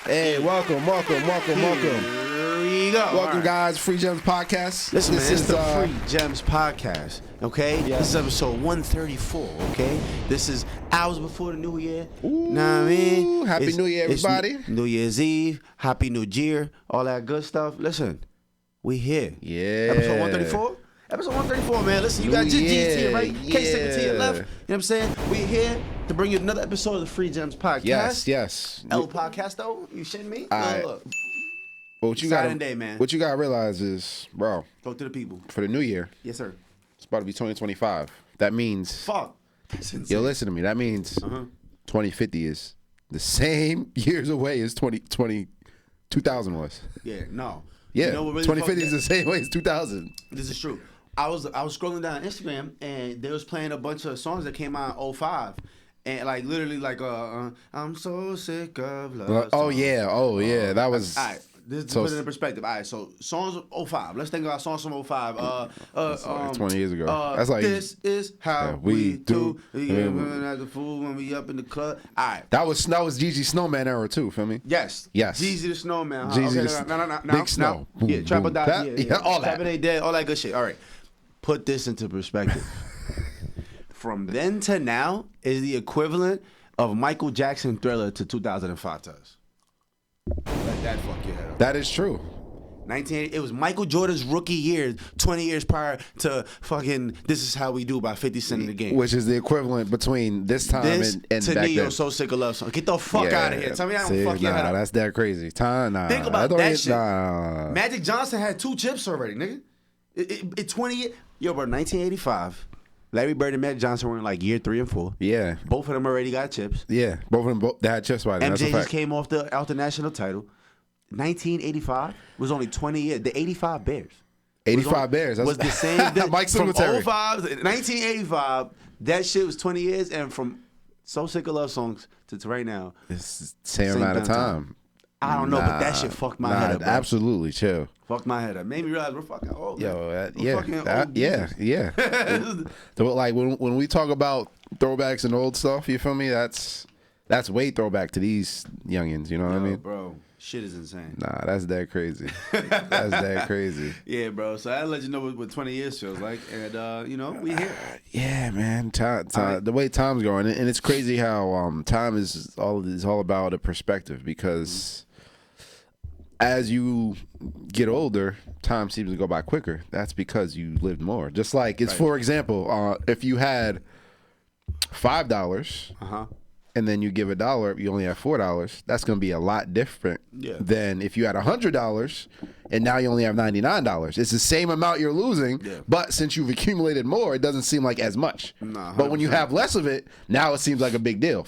Hey, welcome. Here we go. Welcome, guys. Free Gems Podcast. Listen, man, it's the Free Gems Podcast, okay? Yeah. This is episode 134, okay? This is hours before the new year. Know what I mean? Happy New Year, everybody. New Year's Eve, Happy New Year, all that good stuff. Listen, we here. Yeah. Episode 134? Episode 134, man. Listen, you got your G's to your right. Can't stick it to your left. You know what I'm saying? We here to bring you another episode of the Free Gems Podcast. Yes. El Podcast, though? You shitting me? All right. Look. But what you got Day, man. What you gotta realize is, bro, Talk to the people. for the new year, Yes, sir. it's about to be 2025. That means, Fuck. That's insane. yo, listen to me. That means 2050 is the same years away as 2000 was. Yeah, no. Yeah, You know what really 2050 is fucked the same way as 2000. This is true. I was scrolling down Instagram and they was playing a bunch of songs that came out in 05. And like literally like I'm so sick of love. Oh yeah, that was. All right, this to so- put it in perspective. All right, so songs of 05. Let's think about songs from 05. That's like 20 years ago. That's like this is how we do. We get as a fool when we up in the club. All right. That was Gigi Snowman era too. Feel me? Yes. Yes. Jeezy the Snowman. Huh? Jeezy okay, the no. Big Snow. No. Yeah, Boom, Trapper boom. died. That- yeah, all that. Trapper Day Dead, all that good shit. All right. Put this into perspective. From then to now is the equivalent of Michael Jackson Thriller to 2005 to us. Let that fuck your head up. That is true. 1980, it was Michael Jordan's rookie year, 20 years prior to fucking This Is How We Do by 50 Cent in the Game. Which is the equivalent between this time This and to back Neo, then. So Sick of Love Song. Get the fuck out of here. Tell me I don't fuck your head up. That's that crazy. Time, nah. Think about don't that get- shit. Nah. Magic Johnson had 2 chips already, nigga. It 20 years. Yo, bro, 1985. Larry Bird and Magic Johnson were in like year 3 and 4. Yeah. Both of them already got chips. Yeah. Both of them, they had chips by then. That's a MJ just fact. came off the national title. 1985 was only 20 years. The 85 Bears. 85 Bears. Was the same. Mike from Singletary. 05, 1985, that shit was 20 years. And from So Sick of Love Songs to right now. It's the same amount of time. I don't know, but that shit fucked my head up, bro. Absolutely, chill. Fucked my head up. Made me realize we're fucking old. Yo, We're fucking old yeah. So, like when we talk about throwbacks and old stuff, you feel me? That's way throwback to these youngins. You know what I mean? Bro, shit is insane. Nah, that's that crazy. That's that crazy. Yeah, bro. So I let you know what 20 years feels like, and we here. Yeah, man. Time, the way time's going, and it's crazy how time is all about a perspective because as you get older, time seems to go by quicker. That's because you lived more. Just like it's for example, if you had $5. And then you give $1, you only have $4. That's going to be a lot different than if you had $100 and now you only have $99. It's the same amount you're losing, but since you've accumulated more, it doesn't seem like as much. Nah, but when you have less of it, now it seems like a big deal.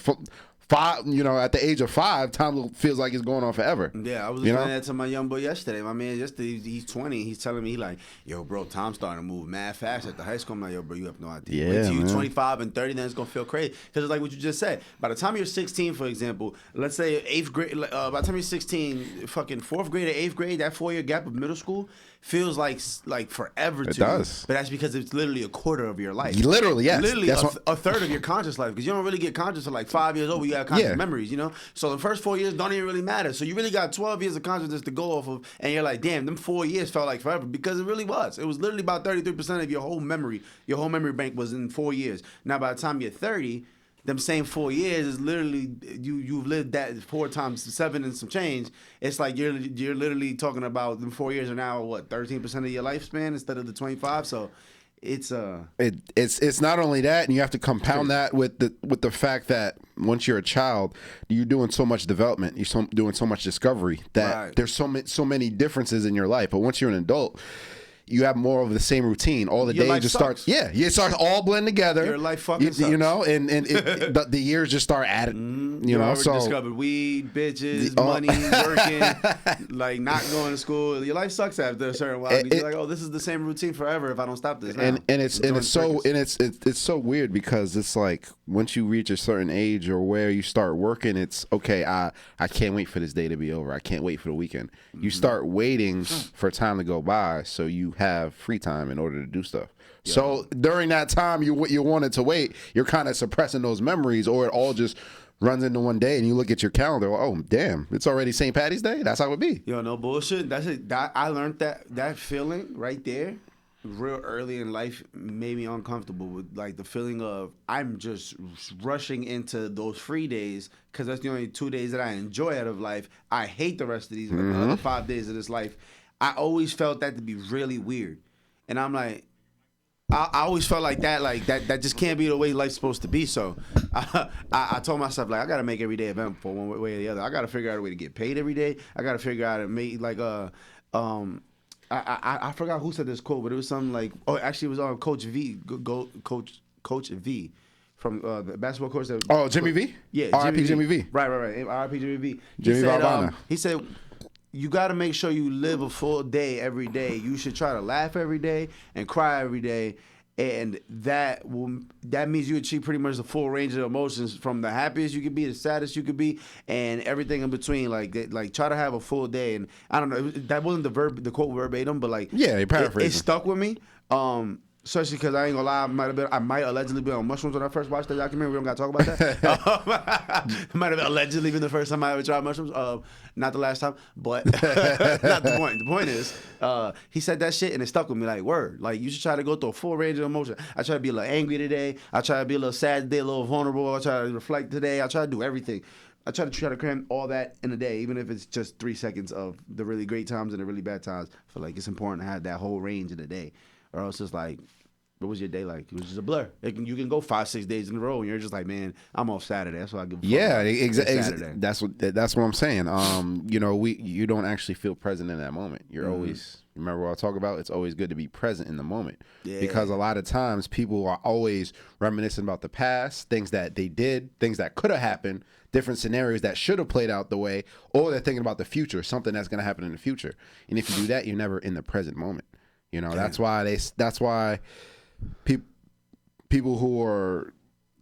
Five, at the age of 5, time feels like it's going on forever. Yeah, I was explaining that to my young boy yesterday. My man yesterday, he's 20. He's telling me, yo, bro, time's starting to move mad fast at the high school. I'm like, yo, bro, you have no idea. Yeah, wait till you're man. 25 and 30, then it's going to feel crazy. Because it's like what you just said. By the time you're 16, for example, let's say 8th grade, by the time you're 16, fucking 4th grade or 8th grade, that 4-year gap of middle school feels like forever to It does. you. But that's because it's literally a quarter of your life. Literally, yes. Literally That's a third of your conscious life. Because you don't really get conscious until like 5 years old where you have conscious memories, So the first 4 years don't even really matter. So you really got 12 years of consciousness to go off of, and you're like, damn, them 4 years felt like forever because it really was. It was literally about 33% of your whole memory. Your whole memory bank was in 4 years. Now by the time you're 30, them same 4 years is literally you've lived that 4 times 7 and some change. It's like you're literally talking about them 4 years are now 13% of your lifespan instead of the 25. So. It's not only that, and you have to compound that with the fact that once you're a child, you're doing so much development, you're doing so much discovery that there's so many differences in your life. But once you're an adult, you have more of the same routine. All the days just start. Yeah, it starts all blend together. Your life fucking sucks. And the years just start adding. So discovered weed, bitches, money, working, like not going to school. Your life sucks after a certain while. You're like, oh, this is the same routine forever if I don't stop this. Now. It's so weird because it's like once you reach a certain age or where you start working, it's okay. I can't wait for this day to be over. I can't wait for the weekend. You start waiting for time to go by, so you have free time in order to do stuff. Yeah. So during that time you wanted to wait, you're kind of suppressing those memories, or it all just runs into one day and you look at your calendar, oh damn, it's already St. Patty's Day. That's how it be. Yo, no bullshit. That's it. I learned that feeling right there, real early in life, made me uncomfortable with like the feeling of I'm just rushing into those free days because that's the only 2 days that I enjoy out of life. I hate the rest of these other 5 days of this life. I always felt that to be really weird, and I'm like. I always felt like that just can't be the way life's supposed to be. So I told myself, like, I got to make every day eventful one way or the other. I got to figure out a way to get paid every day. I got to figure out how to make, like, I forgot who said this quote, but it was something like, oh, actually it was on Coach V, Coach V. From the basketball coach. Jimmy V? Yeah. R.I.P. Jimmy V. Right. R.I.P. Jimmy V. Jimmy Valvano. He said, you got to make sure you live a full day every day. You should try to laugh every day and cry every day. And that means you achieve pretty much the full range of emotions from the happiest you could be, the saddest you could be, and everything in between. Like try to have a full day. And I don't know, that wasn't the quote verbatim, but like yeah, it stuck with me. Especially because I ain't gonna lie, I might allegedly be on mushrooms when I first watched the documentary. We don't gotta talk about that. Might have allegedly been the first time I ever tried mushrooms. Not the last time, but not the point. The point is, he said that shit and it stuck with me like word. Like you should try to go through a full range of emotion. I try to be a little angry today. I try to be a little sad today, a little vulnerable. I try to reflect today. I try to do everything. I try to cram all that in a day, even if it's just 3 seconds of the really great times and the really bad times. I feel like it's important to have that whole range in a day. Or else it's like, what was your day like? It was just a blur. You can go 5-6 days in a row, and you're just like, man, I'm off Saturday. That's what I give a fuck. Yeah, exactly. That's what I'm saying. You don't actually feel present in that moment. You're always, remember what I talk about? It's always good to be present in the moment. Yeah. Because a lot of times people are always reminiscing about the past, things that they did, things that could have happened, different scenarios that should have played out the way, or they're thinking about the future, something that's going to happen in the future. And if you do that, you're never in the present moment. You know, that's why people who are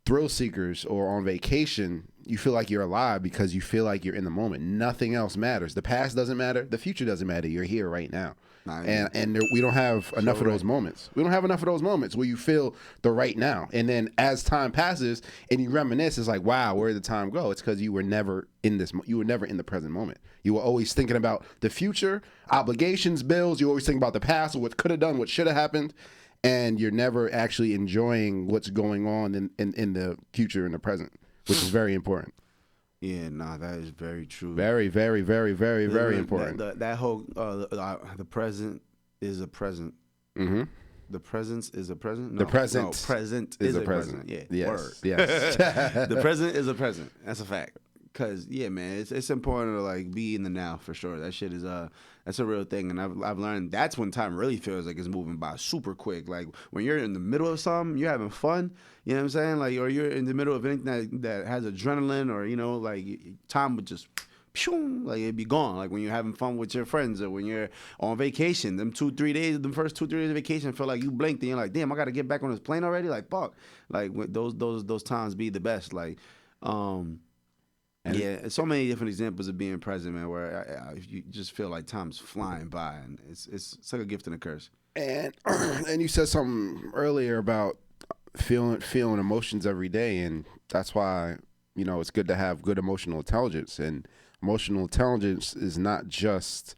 thrill seekers or on vacation, you feel like you're alive because you feel like you're in the moment. Nothing else matters. The past doesn't matter. The future doesn't matter. You're here right now. We don't have enough of those moments. We don't have enough of those moments where you feel the right now. And then as time passes and you reminisce, it's like, wow, where did the time go? It's because you were never in the present moment. You were always thinking about the future, obligations, bills. You always think about the past or what could have done, what should have happened. And you're never actually enjoying what's going on in the future and the present, which is very important. Yeah, that is very true. Very, very, very, very, very important. That whole the present is a present. Mm-hmm. The presence is a present. No, present is a present. Yeah. Yes. Word. Yes. The present is a present. That's a fact. Cause yeah, man, it's important to like be in the now for sure. That shit is that's a real thing, and I've learned that's when time really feels like it's moving by super quick. Like when you're in the middle of something, you're having fun. You know what I'm saying? Like, or you're in the middle of anything that has adrenaline, or like time would just. Like it'd be gone. Like when you're having fun with your friends, or when you're on vacation, them first 2-3 days of vacation feel like you blinked and you're like, damn, I gotta get back on this plane already. Like fuck, like those times be the best. Like, yeah, so many different examples of being present, man. Where you just feel like time's flying by, and it's like a gift and a curse. And you said something earlier about feeling emotions every day, and that's why it's good to have good emotional intelligence. And emotional intelligence is not just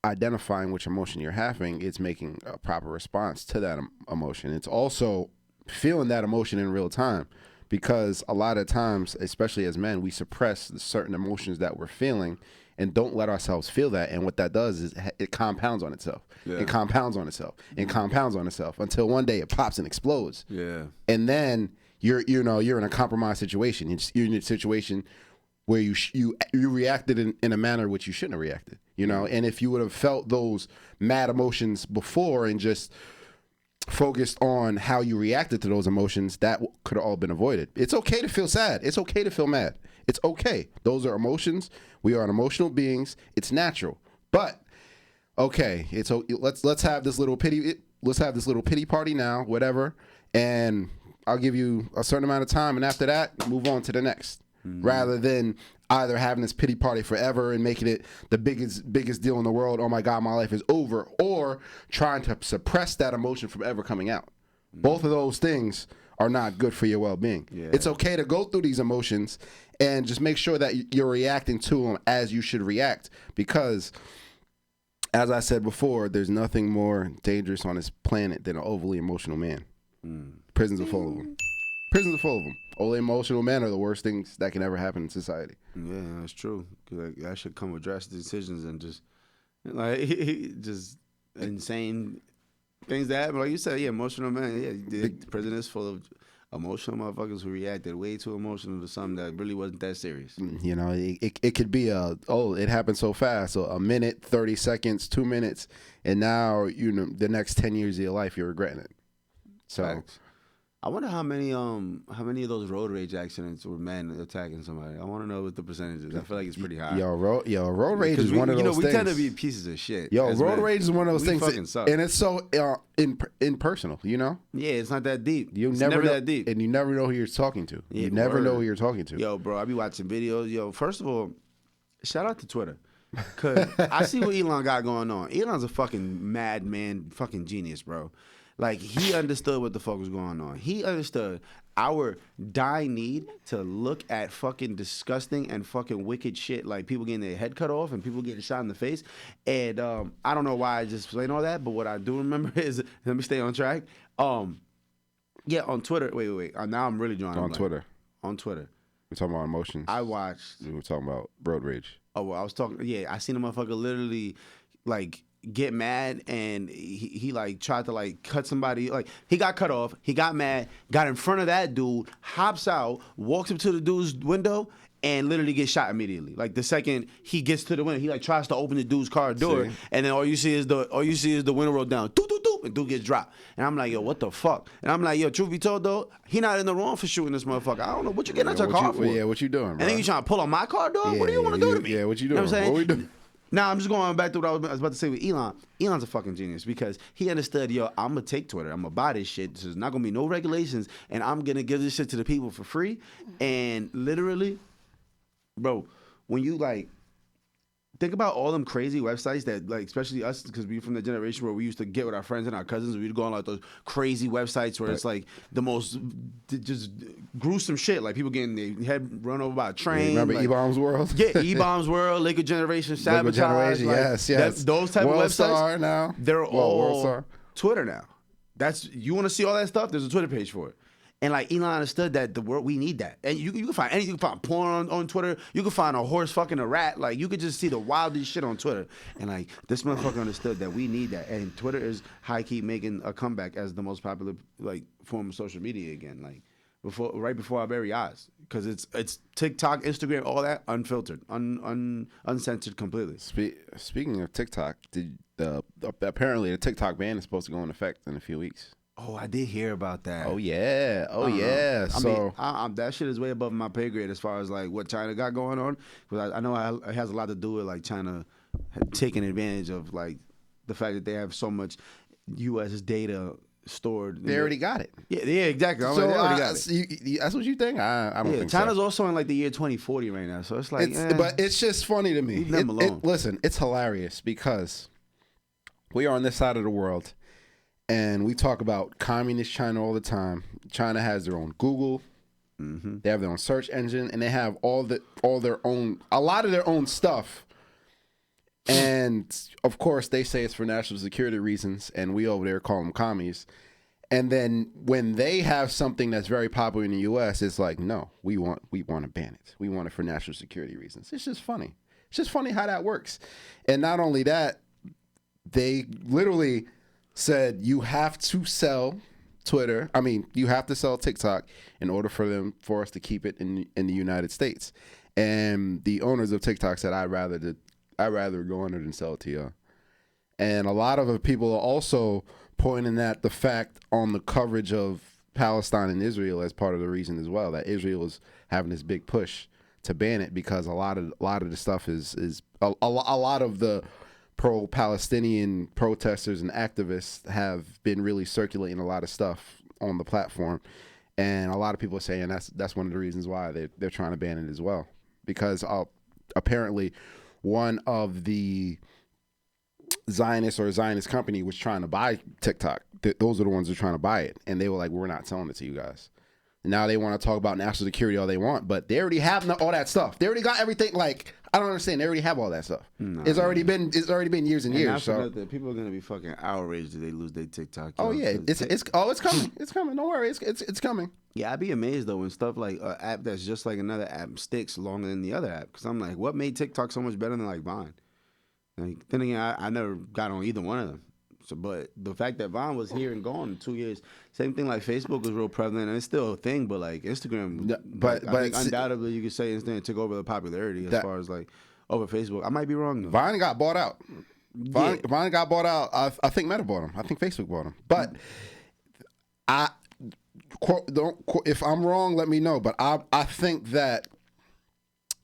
identifying which emotion you're having; it's making a proper response to that emotion. It's also feeling that emotion in real time. Because a lot of times, especially as men, we suppress the certain emotions that we're feeling and don't let ourselves feel that. And what that does is it compounds on itself. Yeah. It compounds on itself and compounds on itself until one day it pops and explodes. Yeah. And then you're in a compromised situation. You're in a situation where you reacted in a manner which you shouldn't have reacted. And if you would have felt those mad emotions before and just focused on how you reacted to those emotions, that could have all been avoided. It's okay to feel sad. It's okay to feel mad. It's okay. Those are emotions. We are emotional beings. It's natural. But okay, let's have this little pity party now, whatever, and I'll give you a certain amount of time, and after that, move on to the next. Rather than either having this pity party forever and making it the biggest deal in the world, oh my God, my life is over, or trying to suppress that emotion from ever coming out. Both of those things are not good for your well-being. Yeah. It's okay to go through these emotions and just make sure that you're reacting to them as you should react, because as I said before, there's nothing more dangerous on this planet than an overly emotional man. Prisons are full of them. Prisons are full of them. Overly emotional men are the worst things that can ever happen in society. Yeah, that's true. 'Cause, like, that should come with drastic decisions and just like just insane things that happen. Like you said, yeah, emotional man. Yeah, the prison is full of emotional motherfuckers who reacted way too emotional to something that really wasn't that serious. You know, it could be it happened so fast. So a minute, 30 seconds, 2 minutes, and now the next 10 years of your life you're regretting it. So. Facts. I wonder how many of those road rage accidents were men attacking somebody. I want to know what the percentage is. I feel like it's pretty high. Road rage is one of those things. We tend to be pieces of shit. Road rage is one of those things. Fucking suck. And it's so impersonal, you know? Yeah, it's not that deep. It's never that deep. And you never know who you're talking to. Yeah, you never know who you're talking to. Yo, bro, I be watching videos. Yo, first of all, shout out to Twitter. Because I see what Elon got going on. Elon's a fucking madman, fucking genius, bro. Like, he understood what the fuck was going on. He understood our dying need to look at fucking disgusting and fucking wicked shit, like people getting their head cut off and people getting shot in the face. And I don't know why I just explained all that, but what I do remember is, let me stay on track. Yeah, on Twitter. Wait. Now I'm really drawing. On Twitter. On Twitter. We're talking about emotions. I watched. We're talking about road rage. Oh, well, I was talking. Yeah, I seen a motherfucker literally, like, get mad, and he like tried to like cut somebody. Like, he got cut off, he got mad, got in front of that dude, hops out, walks up to the dude's window, and literally gets shot immediately. Like, the second he gets to the window, he like tries to open the dude's car door, and then all you see is the window roll down, doo doo doo, and dude gets dropped. And I'm like, yo, what the fuck? And I'm like, yo, truth be told though, he not in the wrong for shooting this motherfucker. I don't know what you getting out your car for. Yeah, what you doing, bro? And then you trying to pull on my car door? What do you want to do to me? Yeah, what you doing? You know what I'm saying? What we doing? Now, I'm just going back to what I was about to say with Elon. Elon's a fucking genius because he understood, yo, I'm going to take Twitter. I'm going to buy this shit. There's not going to be no regulations, and I'm going to give this shit to the people for free. And literally, bro, when you, like, think about all them crazy websites that, like, especially us, because we're from the generation where we used to get with our friends and our cousins. We'd go on, like, those crazy websites where it's, like, the most just gruesome shit. Like, people getting their head run over by a train. Remember like, E-Bombs World? Yeah, E-Bombs World, Liquid Generation, Sabotage. Liquid Generation, like, yes. Those type World of websites. Star now. They're all WorldStar. Twitter now. You want to see all that stuff? There's a Twitter page for it. And like Elon understood that the world, we need that. And you can find anything. You can find porn on Twitter. You can find a horse fucking a rat. Like, you could just see the wildest shit on Twitter. And like, this motherfucker understood that we need that. And Twitter is high key making a comeback as the most popular like form of social media again. Like, right before our very eyes, because it's TikTok, Instagram, all that unfiltered, uncensored completely. Speaking of TikTok, apparently the TikTok ban is supposed to go in effect in a few weeks. Oh, I did hear about that. Oh yeah. So I mean, that shit is way above my pay grade as far as like what China got going on. Because I know it has a lot to do with like China taking advantage of like the fact that they have so much U.S. data stored. They already got it. Yeah, exactly. So they already got it. That's what you think? I don't think China's so. also in like the year 2040 right now, so it's like. But it's just funny to me. Leave them alone. Listen, it's hilarious because we are on this side of the world. And we talk about communist China all the time. China has their own Google. Mm-hmm. They have their own search engine, and they have a lot of their own stuff. And of course, they say it's for national security reasons, and we over there call them commies. And then when they have something that's very popular in the U.S., it's like, no, we want to ban it. We want it for national security reasons. It's just funny. It's just funny how that works. And not only that, they literally said you have to sell Twitter. I mean, you have to sell TikTok in order for us to keep it in the United States. And the owners of TikTok said, I'd rather go under than sell it to you. And a lot of people are also pointing at the fact on the coverage of Palestine and Israel as part of the reason as well, that Israel is having this big push to ban it because a lot of the stuff is a lot of the pro-Palestinian protesters and activists have been really circulating a lot of stuff on the platform, and a lot of people are saying that's one of the reasons why they're trying to ban it as well, because apparently one of the Zionist or a Zionist company was trying to buy TikTok. Those are the ones who are trying to buy it, and they were like, "We're not selling it to you guys." Now they want to talk about national security all they want, but they already have all that stuff. They already got everything. Like, I don't understand. They already have all that stuff. Nah, it's already been years and years. So people are gonna be fucking outraged if they lose their TikTok. Oh yeah, it's coming. It's coming. Don't worry, it's coming. Yeah, I'd be amazed though when stuff like an app that's just like another app sticks longer than the other app. Because I'm like, what made TikTok so much better than like Vine? Like, then again, I never got on either one of them. So, but the fact that Vine was here and gone in 2 years, same thing like Facebook was real prevalent and it's still a thing. But like Instagram, but I think undoubtedly you could say Instagram took over the popularity as far as like over Facebook. I might be wrong though. Vine got bought out. Vine got bought out. I think Meta bought them. I think Facebook bought them. But if I'm wrong, let me know. But I think that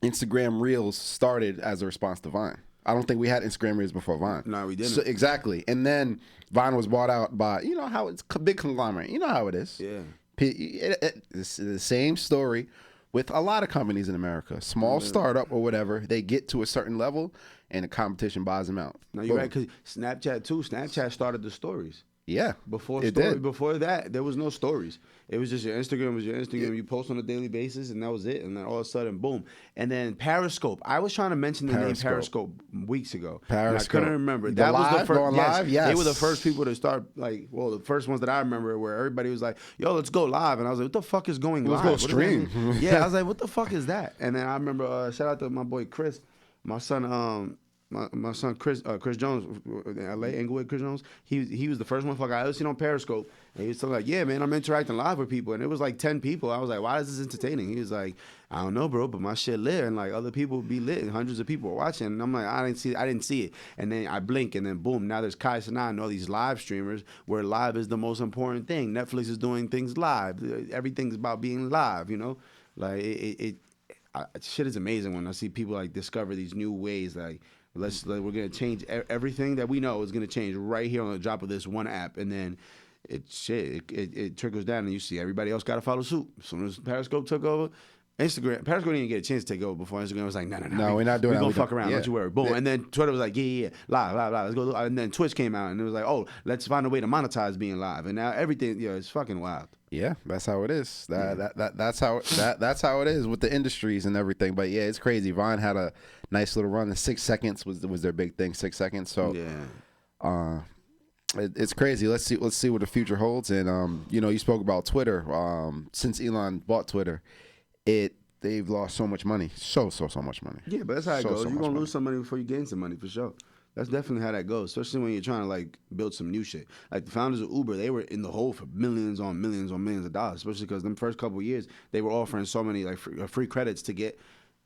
Instagram Reels started as a response to Vine. I don't think we had Instagram Reels before Vine. No, we didn't. So, exactly. And then Vine was bought out by, you know how it's a big conglomerate. You know how it is. Yeah. It's the same story with a lot of companies in America. Small startup or whatever, they get to a certain level and the competition buys them out. No, you're right, because Snapchat too. Snapchat started the stories. Yeah. Before that, there was no stories. It was just your Instagram was your Instagram. You post on a daily basis, and that was it. And then all of a sudden, boom. And then Periscope. I was trying to mention the name Periscope weeks ago. And I couldn't remember. That was the first. Live? Yes. They were the first people to start, like, well, the first ones that I remember where everybody was like, yo, let's go live. And I was like, what the fuck is going live? Let's go stream. Yeah, I was like, what the fuck is that? And then I remember, shout out to my boy Chris, my son, my son Chris Jones, LA Inglewood Chris Jones. He was the first motherfucker I ever seen on Periscope, and he was telling like, yeah, man, I'm interacting live with people, and it was like 10 people. I was like, why is this entertaining? He was like, I don't know, bro, but my shit lit, and like other people be lit, and hundreds of people are watching. And I'm like, I didn't see it, and then I blink, and then boom, now there's Kai Cenat and all these live streamers where live is the most important thing. Netflix is doing things live. Everything's about being live, you know, like shit is amazing when I see people like discover these new ways like. We're gonna change everything that we know is gonna change right here on the drop of this one app, and then it trickles down, and you see everybody else got to follow suit. As soon as Periscope took over, Periscope didn't get a chance to take over before Instagram was like, no, we're not doing that. We're gonna fuck around, don't you worry. Boom, and then Twitter was like, yeah, live, let's go. And then Twitch came out, and it was like, oh, let's find a way to monetize being live, and now everything, it's fucking wild. Yeah, that's how it is. That's how it is with the industries and everything. But yeah, it's crazy. Vine had a nice little run. The 6 seconds was their big thing. 6 seconds. So yeah, it's crazy. Let's see what the future holds. And you spoke about Twitter. Since Elon bought Twitter, they've lost so much money. So much money. Yeah, but that's how it goes. You're gonna lose some money before you gain some money for sure. That's definitely how that goes, especially when you're trying to like build some new shit. Like the founders of Uber, they were in the hole for millions on millions of dollars, especially because them first couple of years they were offering so many like free credits to get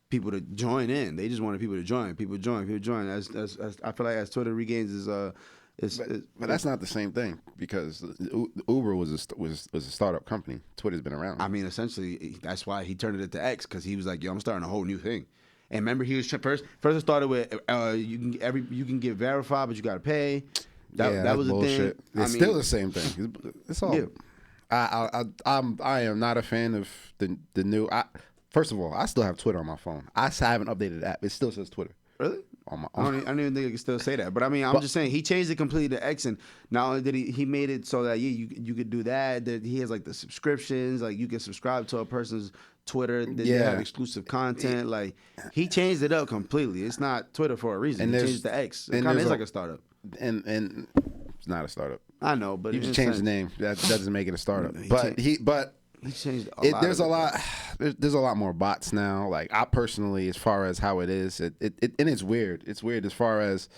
people to join in. They just wanted people to join. People join. As I feel like as Twitter regains but that's not the same thing because Uber was a startup company. Twitter's been around. I mean, essentially, that's why he turned it into X, because he was like, yo, I'm starting a whole new thing. And remember, he was first. It started with you can get verified, but you got to pay. That was bullshit. The thing. It's still the same thing. It's all. Yeah. I am not a fan of the new. First of all, I still have Twitter on my phone. I haven't updated the app. It still says Twitter. Really? I don't even think I can still say that. But I mean, I'm just saying he changed it completely to X, and not only did he made it so that you could do that. That he has like the subscriptions, like you can subscribe to a person's Twitter. They have exclusive content. Like he changed it up completely. It's not Twitter for a reason. And he changed it to X. It kind of is like a startup. And it's not a startup. I know, but you just changed the name. That doesn't make it a startup. He changed there's a lot more bots now. Like I personally, as far as how it is, and it's weird. It's weird as far as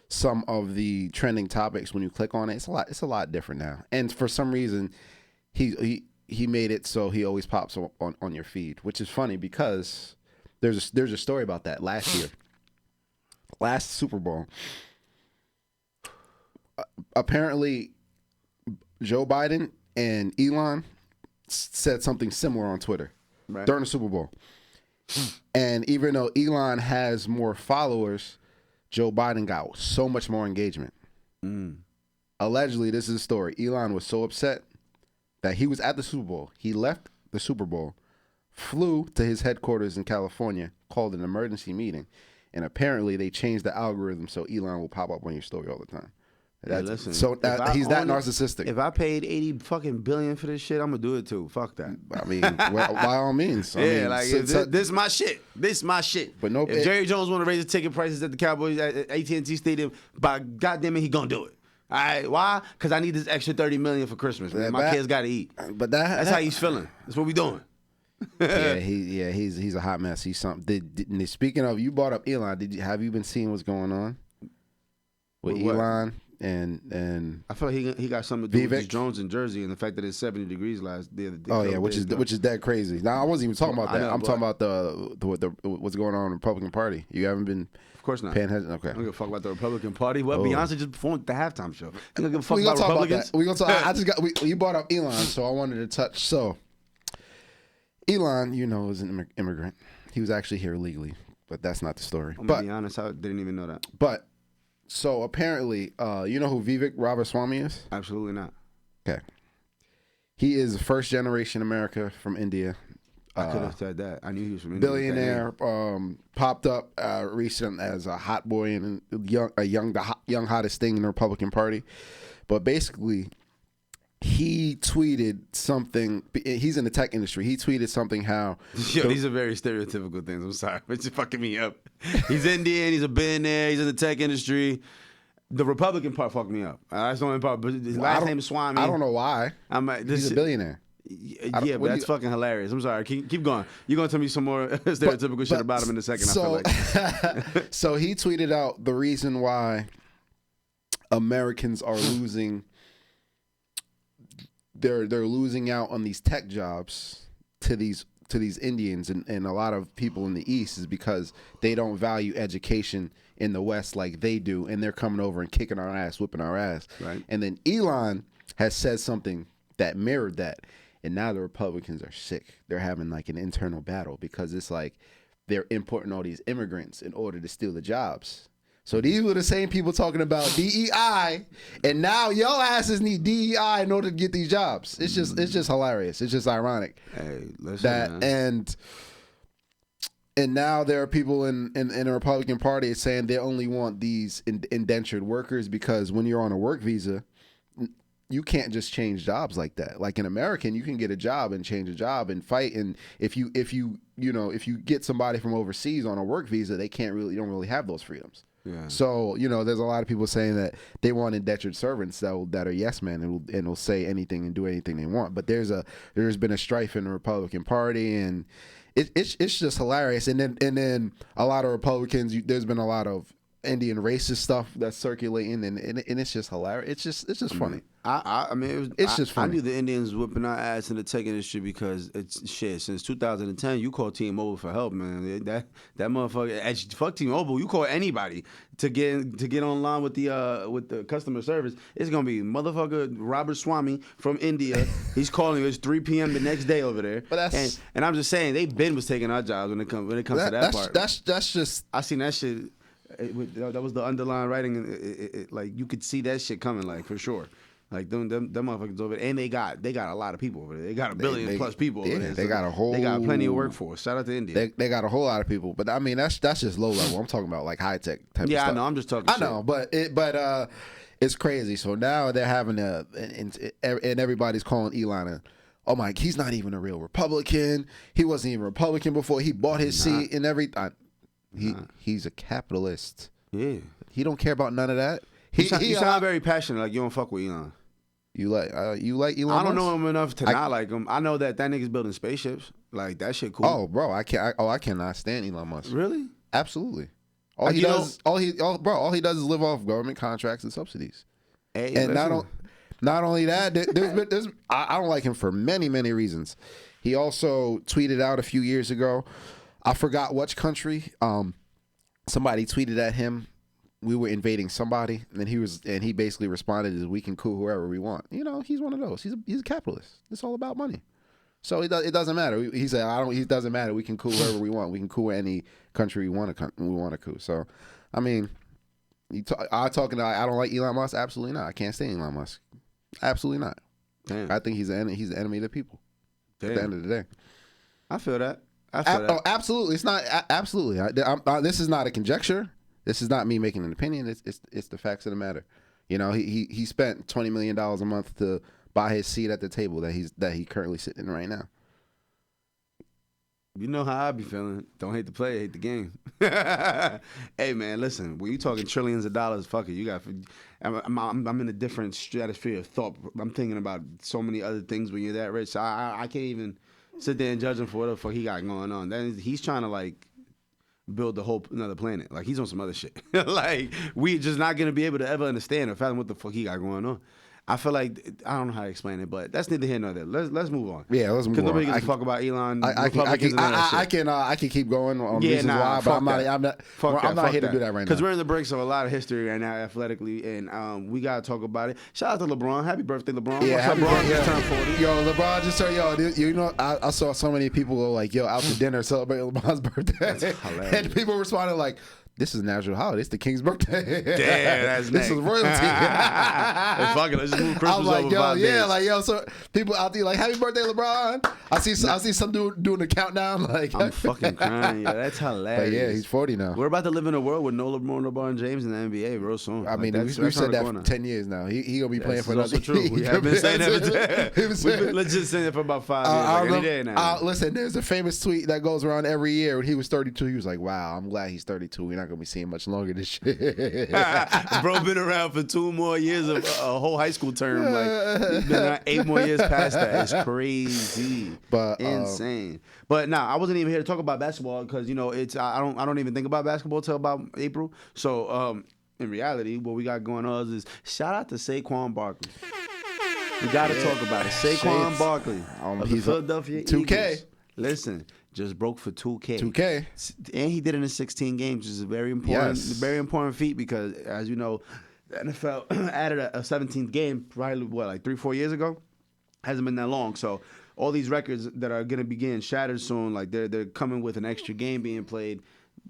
some of the trending topics when you click on it. It's a lot different now. And for some reason, he made it so he always pops on your feed, which is funny because there's a story about that last year, last Super Bowl. Apparently, Joe Biden and Elon said something similar on Twitter during the Super Bowl. And even though Elon has more followers, Joe Biden got so much more engagement. Allegedly, this is a story. Elon was so upset that he was at the Super Bowl. He left the Super Bowl, flew to his headquarters in California, called an emergency meeting, and apparently they changed the algorithm so Elon will pop up on your story all the time. Hey, listen, so he's that narcissistic. If I paid $80 fucking billion for this shit, I'm gonna do it too. Fuck that. I mean, by all means. I mean, like this is my shit. This is my shit. But no, if Jerry Jones want to raise the ticket prices at the Cowboys at AT&T Stadium, by goddamn it, he gonna do it. All right, why? Because I need this extra $30 million for Christmas. Man. My kids got to eat. But that's how he's feeling. That's what we doing. He's a hot mess. He's something. Speaking of, you brought up Elon. Have you been seeing what's going on with Elon? And I feel like he got something to do with these drones in Jersey and the fact that it's 70 degrees the other day. Oh yeah, which is dead crazy. Now I wasn't even talking about that. I'm talking about the what's going on in the Republican Party. You haven't been. Of course not. Okay. I don't give a fuck about the Republican Party. Well, Beyonce just performed at the halftime show. You don't give a fuck about Republicans? We gonna talk. You brought up Elon, so I wanted to touch. So Elon, is an immigrant. He was actually here illegally, but that's not the story. I'm gonna be honest, I didn't even know that. But so apparently, you know who Vivek Ramaswamy is? Absolutely not. Okay. He is first generation America from India. I could have said that. I knew he was from India. Billionaire, popped up recent as a hot boy and the young hottest thing in the Republican Party. But basically, he tweeted something. He's in the tech industry. He tweeted something how. Yo, these are very stereotypical things. I'm sorry, but you're fucking me up. He's Indian. He's a billionaire. He's in the tech industry. The Republican part fucked me up. That's the only part. But his last name is Swami. I don't know why. He's a billionaire. Yeah, but that's fucking hilarious. I'm sorry. Keep going. You're going to tell me some more stereotypical shit about him in a second. So, I feel like. So he tweeted out the reason why Americans are losing. They're losing out on these tech jobs to these Indians and a lot of people in the East is because they don't value education in the West like they do, and they're coming over and kicking our ass, whipping our ass. Right. And then Elon has said something that mirrored that. And now the Republicans are sick. They're having like an internal battle because it's like they're importing all these immigrants in order to steal the jobs. So these were the same people talking about DEI, and now y'all asses need DEI in order to get these jobs. It's just hilarious. It's just ironic. Hey, listen, man. And now there are people in the Republican Party saying they only want these indentured workers because when you're on a work visa, you can't just change jobs like that. Like an American, you can get a job and change a job and fight. And if you get somebody from overseas on a work visa, you don't really have those freedoms. Yeah. So there's a lot of people saying that they want indentured servants that are yes men and will say anything and do anything they want. But there's been a strife in the Republican Party, and it's just hilarious. And then a lot of Republicans, there's been a lot of Indian racist stuff that's circulating, and it's just hilarious. It's just funny. I mean, it's just funny. I knew the Indians whipping our ass in the tech industry because it's shit. Since 2010, you call T-Mobile for help, man. That motherfucker. Fuck T-Mobile. You call anybody to get online with the customer service. It's gonna be motherfucker Robert Swami from India. He's calling you. It's 3 p.m. the next day over there. But and I'm just saying Ben was taking our jobs when it comes to that part. That's just I seen that shit. That was the underlying writing. Like you could see that shit coming, like for sure. Like them motherfuckers over there, and they got a lot of people over there. They got a billion plus people over there. They got plenty of workforce. Shout out to India. They got a whole lot of people, but I mean that's just low level. I'm talking about like high tech type. Yeah, of stuff. I know. I'm just talking. I know, but it's crazy. So now they're having and everybody's calling Elon oh my, he's not even a real Republican. He wasn't even a Republican before. He bought his seat and everything. He's a capitalist. Yeah, he don't care about none of that. You sound very passionate. Like you don't fuck with Elon. You like Elon? I don't know him enough to not like him. I know that nigga's building spaceships. Like that shit cool. Oh, bro, I cannot stand Elon Musk. Really? Absolutely. All he does is live off government contracts and subsidies. Hey, and not only that, I don't like him for many reasons. He also tweeted out a few years ago. I forgot which country. Somebody tweeted at him. We were invading somebody, and he basically responded as we can coup whoever we want. He's one of those. He's a capitalist. It's all about money. So it doesn't matter. He said, it doesn't matter. We can coup whoever we want. We can coup any country we want to coup. So, I mean, I don't like Elon Musk. Absolutely not. I can't stand Elon Musk. Absolutely not. Damn. I think he's the enemy of the people. Damn. At the end of the day. I feel that. I feel that. Oh, absolutely. It's not absolutely. This is not a conjecture. This is not me making an opinion. It's the facts of the matter. You know, he spent $20 million a month to buy his seat at the table that he currently sitting in right now. You know how I be feeling. Don't hate the player, hate the game. Hey man, listen. When you talking trillions of dollars, fuck it. You got. I'm in a different stratosphere of thought. I'm thinking about so many other things when you're that rich. I can't even sit there and judge him for what the fuck he got going on. Then he's trying to like build the whole another planet. Like he's on some other shit. Like we just not gonna be able to ever understand or fathom what the fuck he got going on. I feel like I don't know how to explain it, but that's neither here nor there. Let's move on. Yeah, let's move on. Because nobody gives a fuck about Elon. I can keep going on reasons why, but I'm not here to do that right now. Because we're in the breaks of a lot of history right now, athletically, and we gotta talk about it. Shout out to LeBron. Happy birthday, LeBron. Yeah, happy LeBron birthday. just turned 40. Yo, LeBron just turned. Yo, you know, I saw so many people go like, yo, out to dinner celebrating LeBron's birthday, That's hilarious. and people responded like, this is a national holiday. It's the King's birthday. Damn, that's this is royalty. Fuck it, let's just move Christmas I'm like, over yo, 5 yeah, days. like, yo, so people out there like, happy birthday, LeBron. I see some dude doing the countdown. Like, I'm fucking crying. Yeah, that's hilarious. But yeah, he's 40 now. We're about to live in a world with no LeBron James in the NBA real soon. I mean, we've said that for 10 years now. He gonna be playing for another. That's also true. We have been saying that for let's just say that for about 5 years. Like any day now. Listen, there's a famous tweet that goes around every year. When he was 32, he was like, wow, I'm glad he's 32. We're not gonna be seeing much longer this shit. Bro been around for 2 more years of a whole high school term. Like he's been around 8 more years past that. It's crazy, but insane. But nah, I wasn't even here to talk about basketball because you know it's I don't even think about basketball till about April. So in reality, what we got going on is shout out to Saquon Barkley. We got to talk about it. Saquon Barkley of the Philadelphia 2K. Eagles. Listen, just broke for 2K. 2K. And he did it in 16 games, which is a very important feat because, as you know, the NFL added a 17th game probably, like 3-4 years ago? Hasn't been that long. So all these records that are going to be getting shattered soon, like they're coming with an extra game being played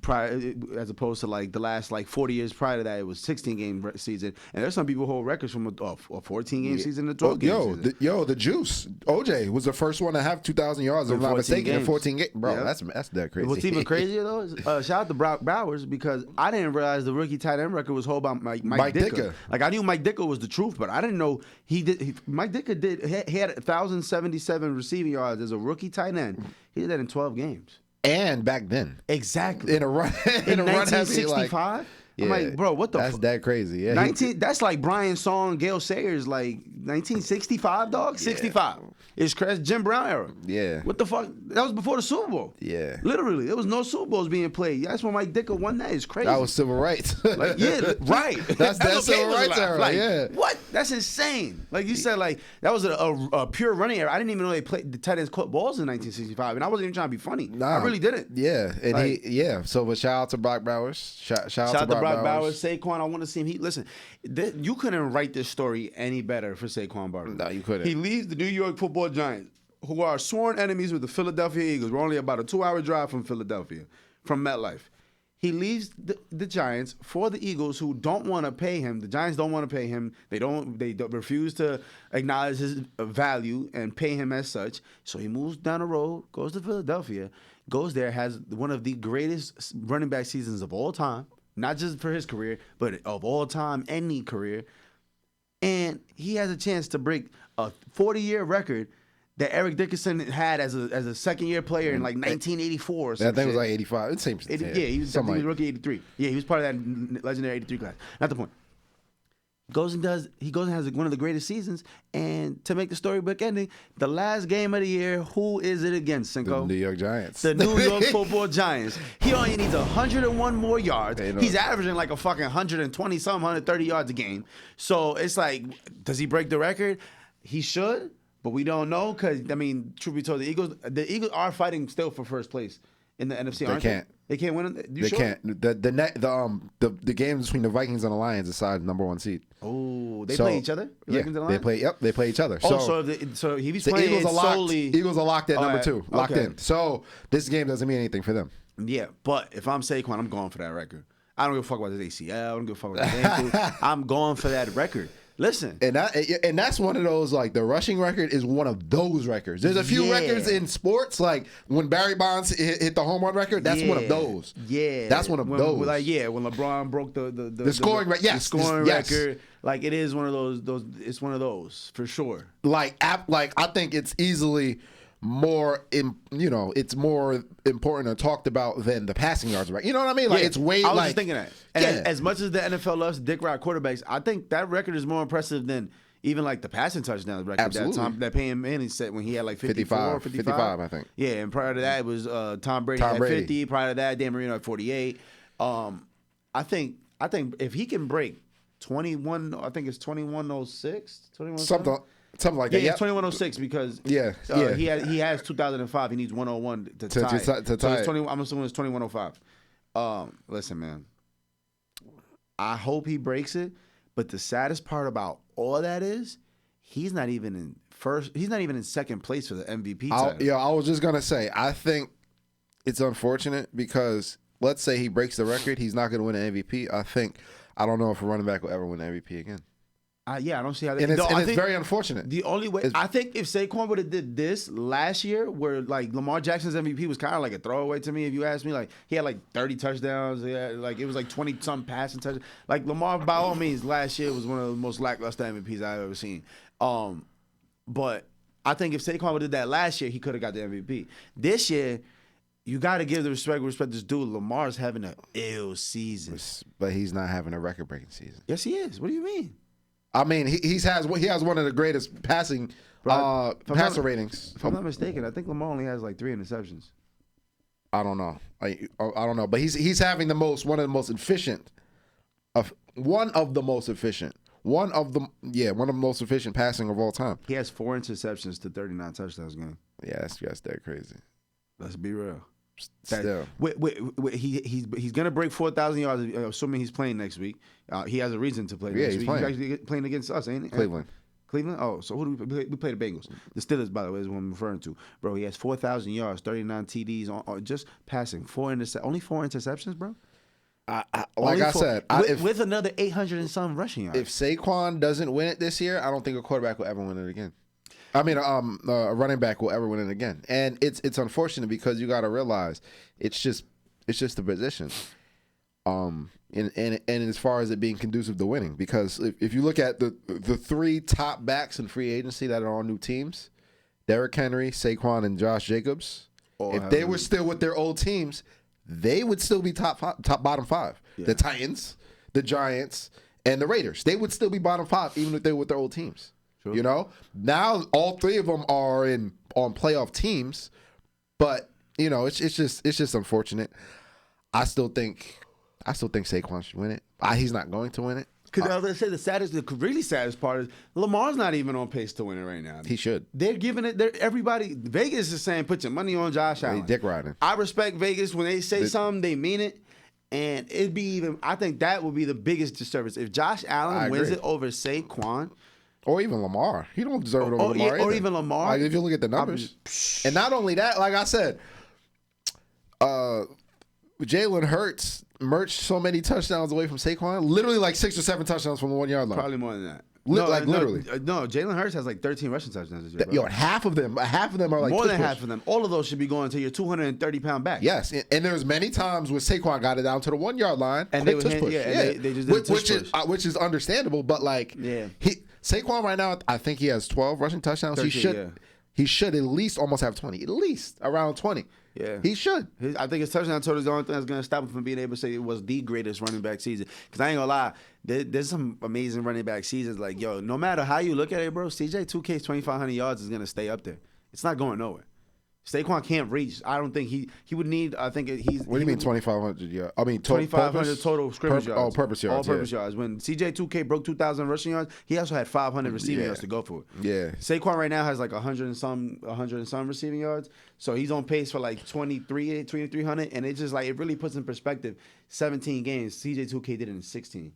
prior, as opposed to like the last like 40 years prior to that, it was 16 game season, and there's some people who hold records from a 14 game season to 12 game season. The juice OJ was the first one to have 2,000 yards, if I'm not mistaken, in 14 games. Bro, yep. that's that crazy. What's even crazier though is shout out to Brock Bowers because I didn't realize the rookie tight end record was held by Mike Ditka. Like I knew Mike Ditka was the truth, but I didn't know Mike Ditka he had 1,077 receiving yards as a rookie tight end. He did that in 12 games. And back then, exactly in a run, in 1965. I'm like, bro, what the? That's that crazy. Yeah, 19. That's like Brian Song, Gale Sayers, like 1965, dog. 65. It's crazy. Jim Brown era. Yeah. What the fuck? That was before the Super Bowl. Yeah. Literally, there was no Super Bowls being played. That's when Mike Ditka won that. It's crazy. That was civil rights. Like, yeah, right. That's civil rights era. Like, yeah. What? That's insane. Like you said, like that was a pure running era. I didn't even know they played the tight ends caught balls in 1965, and I wasn't even trying to be funny. Nah, I really didn't. Yeah, and like, So, but shout out to Brock Bowers. Shout out to Brock Bowers. Saquon, I want to see him. Listen, you couldn't write this story any better for Saquon Barkley. No, you couldn't. He leads the New York Football Giants, who are sworn enemies with the Philadelphia Eagles. We're only about a 2-hour drive from Philadelphia, from MetLife. He leaves the Giants for the Eagles, who don't want to pay him. The Giants don't want to pay him. They refuse to acknowledge his value and pay him as such. So he moves down the road, goes to Philadelphia, goes there, has one of the greatest running back seasons of all time. Not just for his career, but of all time, any career. And he has a chance to break a 40-year record that Eric Dickerson had as a second-year player in like 1984 or something. I think it was like 85. It's the same. Yeah, he was rookie 83. Yeah, he was part of that legendary 83 class. Not the point. He goes and has one of the greatest seasons. And to make the storybook ending, the last game of the year, who is it against, Cinco? The New York Giants. The New York Football Giants. He only needs 101 more yards. He's averaging like a fucking 120-something, 130 yards a game. So it's like, does he break the record? He should, but we don't know because, I mean, truth be told, the Eagles are fighting still for first place in the NFC, aren't they? They can't win. They can't. The game between the Vikings and the Lions decide number 1 seed. Oh, they play each other. Yeah, they play. Yep, they play each other. So he was playing Eagles solely. Eagles are locked at number 2, locked in. So this game doesn't mean anything for them. Yeah, but if I'm Saquon, I'm going for that record. I don't give a fuck about this ACL. I don't give a fuck about the ankle. I'm going for that record. Listen, and that's one of those, like, the rushing record is one of those records. There's a few records in sports, like when Barry Bonds hit the home run record. That's one of those. Yeah, that's one of those. Like when LeBron broke the scoring record. Yes, the scoring record. Like it is one of those. It's one of those for sure. Like I think it's easily more, it's more important or talked about than the passing yards record. You know what I mean? Like it's way. I was just thinking that. And as much as the NFL loves dick ride quarterbacks, I think that record is more impressive than even like the passing touchdowns record. Absolutely. That Peyton Manning set when he had like 55, I think. Yeah, and prior to that it was Tom Brady had 50. Prior to that, Dan Marino had 48. I think if he can break 21, I think it's 2106, 21. Something like that. Yeah, it's 2106 because he has 2005. He needs 101 to tie. So it's 20, I'm assuming it's 2105. Listen, man. I hope he breaks it, but the saddest part about all of that is he's not even in first. He's not even in second place for the MVP title. I was just gonna say, I think it's unfortunate because let's say he breaks the record, he's not gonna win an MVP. I don't know if a running back will ever win an MVP again. I don't see how they. And it's very unfortunate. The only way I think if Saquon would have did this last year, where like Lamar Jackson's MVP was kind of like a throwaway to me, if you ask me. Like he had like 30 touchdowns, like it was like 20-some passing touchdowns. Like Lamar, by all means, last year was one of the most lackluster MVPs I've ever seen. But I think if Saquon would have did that last year, he could have got the MVP. This year, you got to give the respect this dude. Lamar's having an ill season, but he's not having a record-breaking season. Yes, he is. What do you mean? I mean, he has one of the greatest passing passer ratings. If I'm not mistaken, I think Lamar only has like 3 interceptions. I don't know. I don't know, but he's having one of the most efficient passing of all time. He has 4 interceptions to 39 touchdowns game. Yeah, that's dead crazy. Let's be real. Still, he's gonna break 4,000 yards, assuming he's playing next week. He has a reason to play next week. Playing. He's actually playing against us, ain't he? Cleveland. Oh, so who do we play? The Bengals. The Steelers, by the way, is what I'm referring to. Bro, he has 4,000 yards, 39 TDs on just passing. Only 4 interceptions, bro. With another 800 and some rushing yards. If Saquon doesn't win it this year, I don't think a quarterback will ever win it again. I mean, a running back will ever win it again, and it's unfortunate because you got to realize it's just the position, and as far as it being conducive to winning, because if you look at the 3 top backs in free agency that are on new teams, Derrick Henry, Saquon, and Josh Jacobs, if they were still with their old teams, they would still be bottom 5. Yeah. The Titans, the Giants, and the Raiders, they would still be bottom 5 even if they were with their old teams. Sure. You know, now all 3 of them are on playoff teams, but it's just unfortunate. I still think Saquon should win it. He's not going to win it. Because I was gonna say the really saddest part is Lamar's not even on pace to win it right now. He should. They're giving it. Everybody. Vegas is saying put your money on Josh Allen. Dick riding. I respect Vegas when they say something, they mean it. And it'd be even. I think that would be the biggest disturbance if Josh Allen wins it over Saquon. Or even Lamar. He don't deserve it over Lamar. Or even Lamar. Like, if you look at the numbers. And not only that, like I said, Jalen Hurts merged so many touchdowns away from Saquon. Literally like 6 or 7 touchdowns from the 1 yard line. Probably more than that. Literally. No, Jalen Hurts has like 13 rushing touchdowns this year. Half of them are like more than half of them. All of those should be going to your 230-pound back. Yes, and there's many times where Saquon got it down to the 1 yard line and they just did which is understandable, but like Saquon right now, I think he has 12 rushing touchdowns. 13, he should at least almost have 20, at least around 20. Yeah, he should. I think his touchdown total is the only thing that's going to stop him from being able to say it was the greatest running back season. Because I ain't gonna lie, there's some amazing running back seasons. Like, yo, no matter how you look at it, bro, CJ 2K's 2,500 yards is going to stay up there. It's not going nowhere. Saquon can't reach. I don't think he would need. I think he's. What do you mean 2,500 yards? I mean 2,500 total scrimmage yards. All purpose yards. All purpose yards. When CJ 2K broke 2,000 rushing yards, he also had 500 receiving yards to go for it. Yeah. Saquon right now has like 100 and some receiving yards. So he's on pace for like 2,300, and it just like it really puts in perspective. 17 games, CJ 2K did it in 16.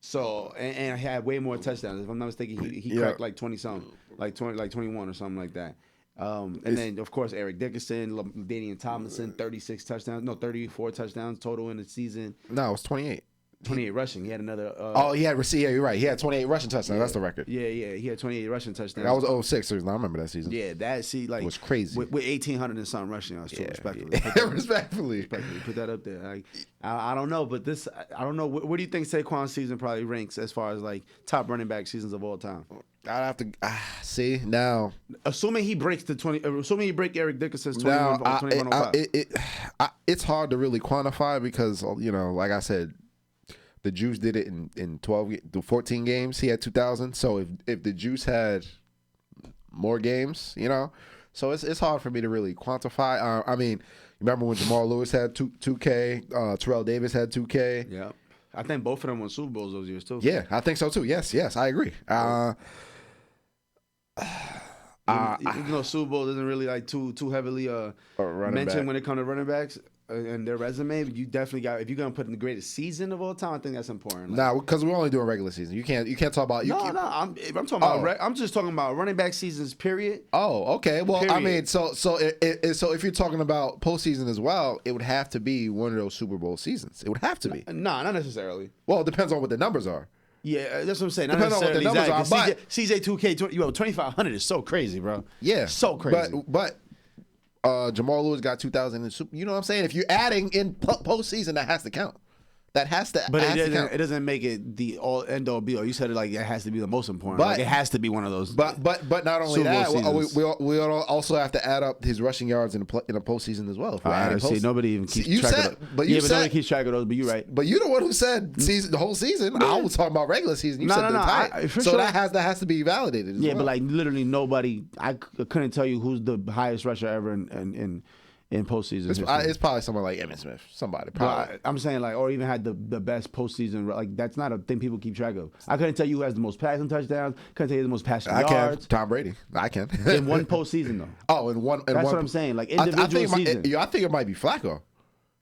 So and had way more touchdowns. If I'm not mistaken, he cracked like 20 something, like 21 or something like that. And then, of course, Eric Dickerson, Danian Tomlinson, 34 touchdowns total in the season. No, it was 28. 28 rushing. He had another. He had receive. Yeah, you're right. He had 28 rushing touchdowns. That's the record. Yeah. He had 28 rushing touchdowns. That was 06. I remember that season. Yeah, it was crazy. With 1,800 and something rushing yards, respectfully. Respectfully. Put that up there. I don't know, but I don't know. Where do you think Saquon's season probably ranks as far as like top running back seasons of all time? I'd have to see now. Assuming he breaks assuming he break Eric Dickerson's 2105. It's hard to really quantify because like I said, the Juice did it in 14 games. He had 2,000. So if the Juice had more games, so it's hard for me to really quantify. I mean, remember when Jamal Lewis had 2K, Terrell Davis had 2K. Yeah, I think both of them won Super Bowls those years too. Yeah, I think so too. Yes, I agree. Even though Super Bowl isn't really like too heavily mentioned when it comes to running backs and their resume, but you definitely got, if you're gonna put in the greatest season of all time, I think that's important. Nah, because we're only doing regular season. You can't talk about I'm talking about. I'm just talking about running back seasons. Period. Oh, okay. Well, period. I mean, so if you're talking about postseason as well, it would have to be one of those Super Bowl seasons. It would have to be. Nah, not necessarily. Well, it depends on what the numbers are. Yeah, that's what I'm saying. Depending on what the numbers are, but CJ 2K, 2,500 is so crazy, bro. Yeah, so crazy. But Jamal Lewis got 2,000 in Super. You know what I'm saying? If you're adding in postseason, that has to count. That has to. But it doesn't make it the all end all be all. You said it like it has to be the most important. But like it has to be one of those. But not only that, we also have to add up his rushing yards in a postseason as well. If we're adding see, nobody even keeps track of those. But nobody keeps track of those. But you're right. But you're the one who said the whole season. Yeah. I was talking about regular season. You said the entire. So sure. that has to be validated. But like literally nobody. I couldn't tell you who's the highest rusher ever in postseason. It's probably someone like Emmitt Smith. Somebody probably. I'm saying like, or even had the best postseason. Like that's not a thing people keep track of. I couldn't tell you who has the most passing touchdowns. Couldn't tell you the most passing yards. Tom Brady. I can. In one postseason though. Oh, in one. That's what I'm saying. Like individual season. I think it might be Flacco.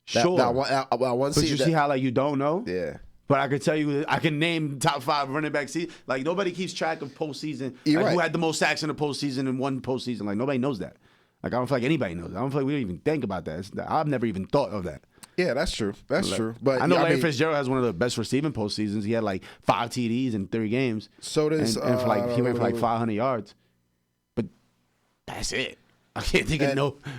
Sure. That one but you see how like you don't know? Yeah. But I could tell you, I can name top 5 running back season. Like nobody keeps track of postseason. Like, who had the most sacks in the postseason in one postseason? Like nobody knows that. Like I don't feel like anybody knows. I don't feel like we don't even think about that. I've never even thought of that. Yeah, that's true. That's true. But I know Larry Fitzgerald has one of the best receiving postseasons. He had like 5 TDs in 3 games. So does and he went for like 500 yards. But that's it. I can't think of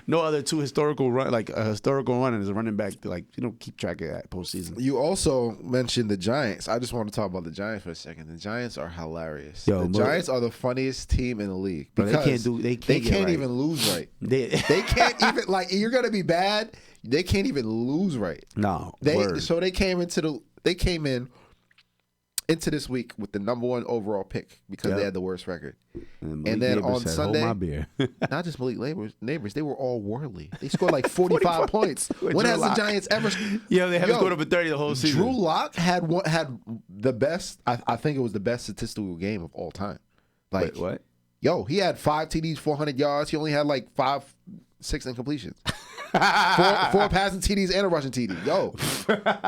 no other 2 historical run, like a historical run as a running back. Like you don't keep track of that postseason. You also mentioned the Giants. I just want to talk about the Giants for a second. The Giants are hilarious. The Giants are the funniest team in the league because they can't even lose right. They can't even like you're gonna be bad. They can't even lose right. No, so they came in into this week with the #1 overall pick because they had the worst record. And then on Sunday, hold my beer. not just Malik Neighbors, they were all worldly. They scored like 45 points. When has the Giants ever? Yeah, they haven't scored over 30 the whole season. Drew Lock had the best. I think it was the best statistical game of all time. Like wait, what? Yo, he had 5 TDs, 400 yards. He only had like 6 incompletions. 4 passing TDs and a rushing TD. Yo,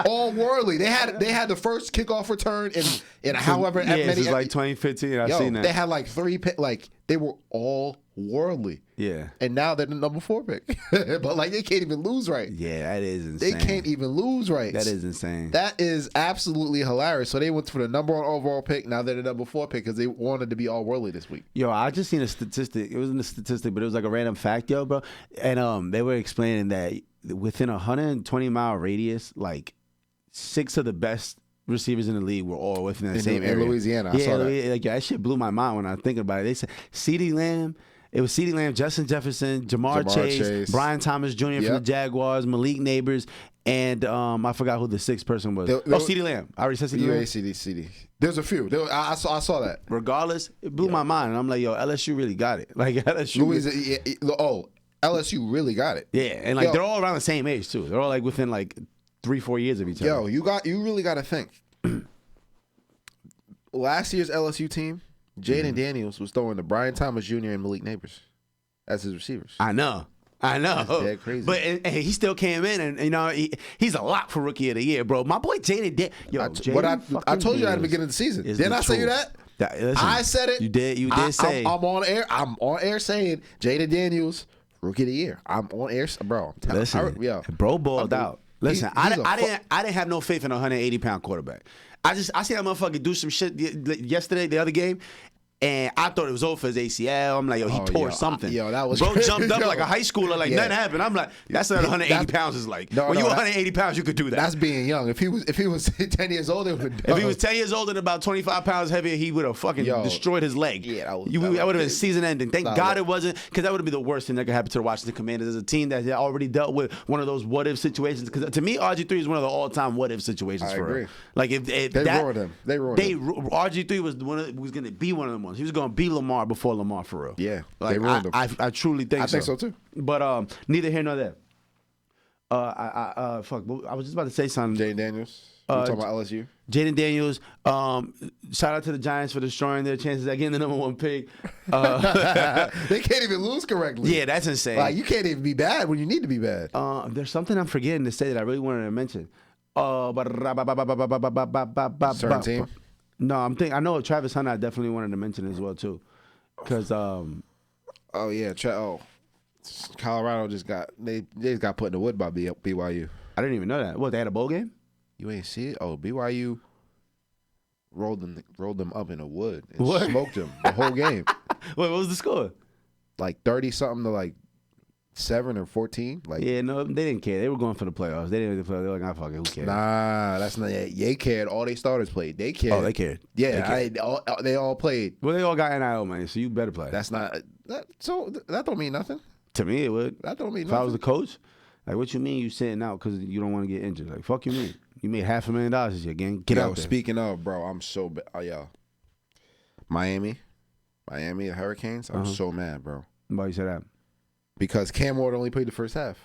all worldly. They had the first kickoff return in however many. It was like 2015. I've seen that. They had like 3 they were all worldly. Yeah. And now they're the #4 pick. But like they can't even lose right. Yeah, that is insane. They can't even lose right. That is insane. That is absolutely hilarious. So they went for the #1 overall pick. Now they're the #4 pick because they wanted to be all worldly this week. Yo, I just seen a statistic. It wasn't a statistic, but it was like a random fact, yo, bro. And they were explaining that within a 120-mile radius, like 6 of the best receivers in the league were all within that same area. In Louisiana, I saw that. Like, that shit blew my mind when I was thinking about it. They said CeeDee Lamb. It was CeeDee Lamb, Justin Jefferson, Jamar Chase, Brian Thomas Jr. from the Jaguars, Malik Neighbors, and I forgot who the 6th person was. CeeDee Lamb. I already said CeeDee Lamb. CD. There's a few. I saw that. Regardless, it blew my mind. And I'm like, yo, LSU really got it. Like LSU. LSU really got it. Yeah, and like they're all around the same age too. They're all like within like 3-4 years of each other. Yo, you really got to think. Last year's LSU team, Jaden Daniels was throwing to Brian Thomas Jr. and Malik Neighbors as his receivers. I know. That's dead crazy. But and he still came in, and you know he's a lock for Rookie of the Year, bro. My boy Jaden. I told you at the beginning of the season. Didn't I say you that? Listen, I said it. You did say. I'm on air. I'm on air saying Jaden Daniels, Rookie of the Year. I'm on air, bro. Listen, bro balled out. Listen, I didn't have no faith in a 180-pound quarterback. I seen that motherfucker do some shit yesterday, the other game. And I thought it was over for his ACL. I'm like, he tore something. That was Bro crazy. jumped up like a high schooler, like nothing happened. I'm like, that's what 180 pounds is like. When you 180 pounds, you could do that. That's being young. If he was 10 years older, if he was 10 years older and about 25 pounds heavier, he would have fucking destroyed his leg. Yeah, that would have been season ending. Thank God it wasn't, because that would have been the worst thing that could happen to the Washington Commanders as a team that had already dealt with one of those what if situations. Because to me, RG3 is one of the all time what if situations for agree. him. Like if they ruined him. RG3 was was going to be one of them ones. He was going to be Lamar before Lamar for real. Yeah, like they ruined him. I truly think so. I think so too. But neither here nor there. Fuck. I was just about to say something. Jaden Daniels. We're talking about LSU. Jaden Daniels. Shout out to the Giants for destroying their chances at getting the number 1 pick. They can't even lose correctly. Yeah, that's insane. Like you can't even be bad when you need to be bad. There's something I'm forgetting to say that I really wanted to mention. Certain team. No, I know Travis Hunter. I definitely wanted to mention as well too, because Colorado just got put in the wood by BYU. I didn't even know that. What, they had a bowl game? You ain't see it? Oh, BYU rolled them up in the wood and smoked them the whole game. Wait, what was the score? Like 30 something to like 7 or 14. Like, yeah, no, they didn't care. They were going for the playoffs. They didn't. They were like, fuck it, who cares? Nah, that's not. They cared. All they starters played. They cared. Oh, they cared. Yeah, they all played. Well, they all got NIL money, so you better play. That's not. So that don't mean nothing. To me, it would. That don't mean if nothing. I was the coach, like, what you mean you sitting out because you don't want to get injured? Like, fuck you mean? You made $500,000 this year, gang. Get out there. Speaking of, bro, I'm so bad. Miami, the Hurricanes. I'm so mad, bro. Why you say that? Because Cam Ward only played the first half.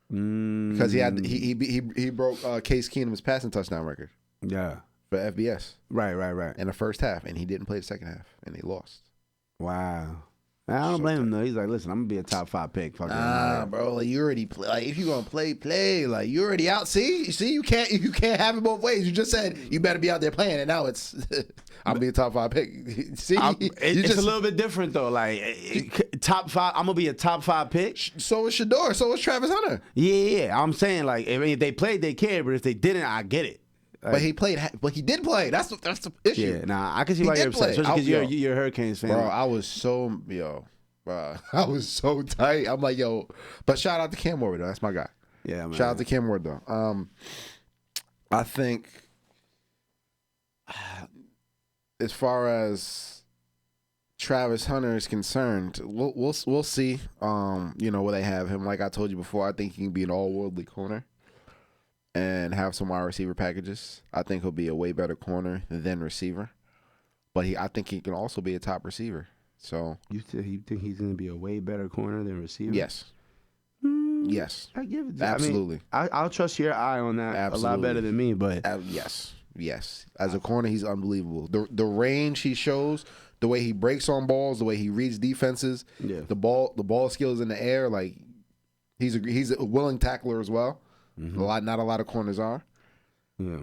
Because he broke Case Keenum's passing touchdown record. Yeah. For FBS. Right. In the first half, and he didn't play the second half, and they lost. Wow. I don't blame him though. He's like, listen, I'm gonna be a top 5 pick. Fuck bro, like you already play. Like if you gonna play. Like you already out. See, you can't have it both ways. You just said you better be out there playing, and now it's I'm be a top 5 pick. See, it's a little bit different though. Like top 5, I'm gonna be a top 5 pick. So is Shador. So is Travis Hunter. Yeah. I'm saying like if they played, they cared, but if they didn't, I get it. Like, but he played. But he did play. That's the issue. Yeah. Nah, I can see why you're upset, especially because you're a Hurricanes fan. Bro, I was so tight. I'm like, yo. But shout out to Cam Ward, though. That's my guy. Yeah, man. Shout out to Cam Ward, though. I think as far as Travis Hunter is concerned, we'll see. Where they have him. Like I told you before, I think he can be an all-worldly corner and have some wide receiver packages. I think he'll be a way better corner than receiver. But I think he can also be a top receiver. So you think he's going to be a way better corner than receiver? Yes. Yes. I give it. Absolutely. I'll trust your eye on that. Absolutely. A lot better than me. But yes. As a corner, he's unbelievable. The range he shows, the way he breaks on balls, the way he reads defenses, the ball skills in the air. Like he's a willing tackler as well. Mm-hmm. Not a lot of corners are. Yeah.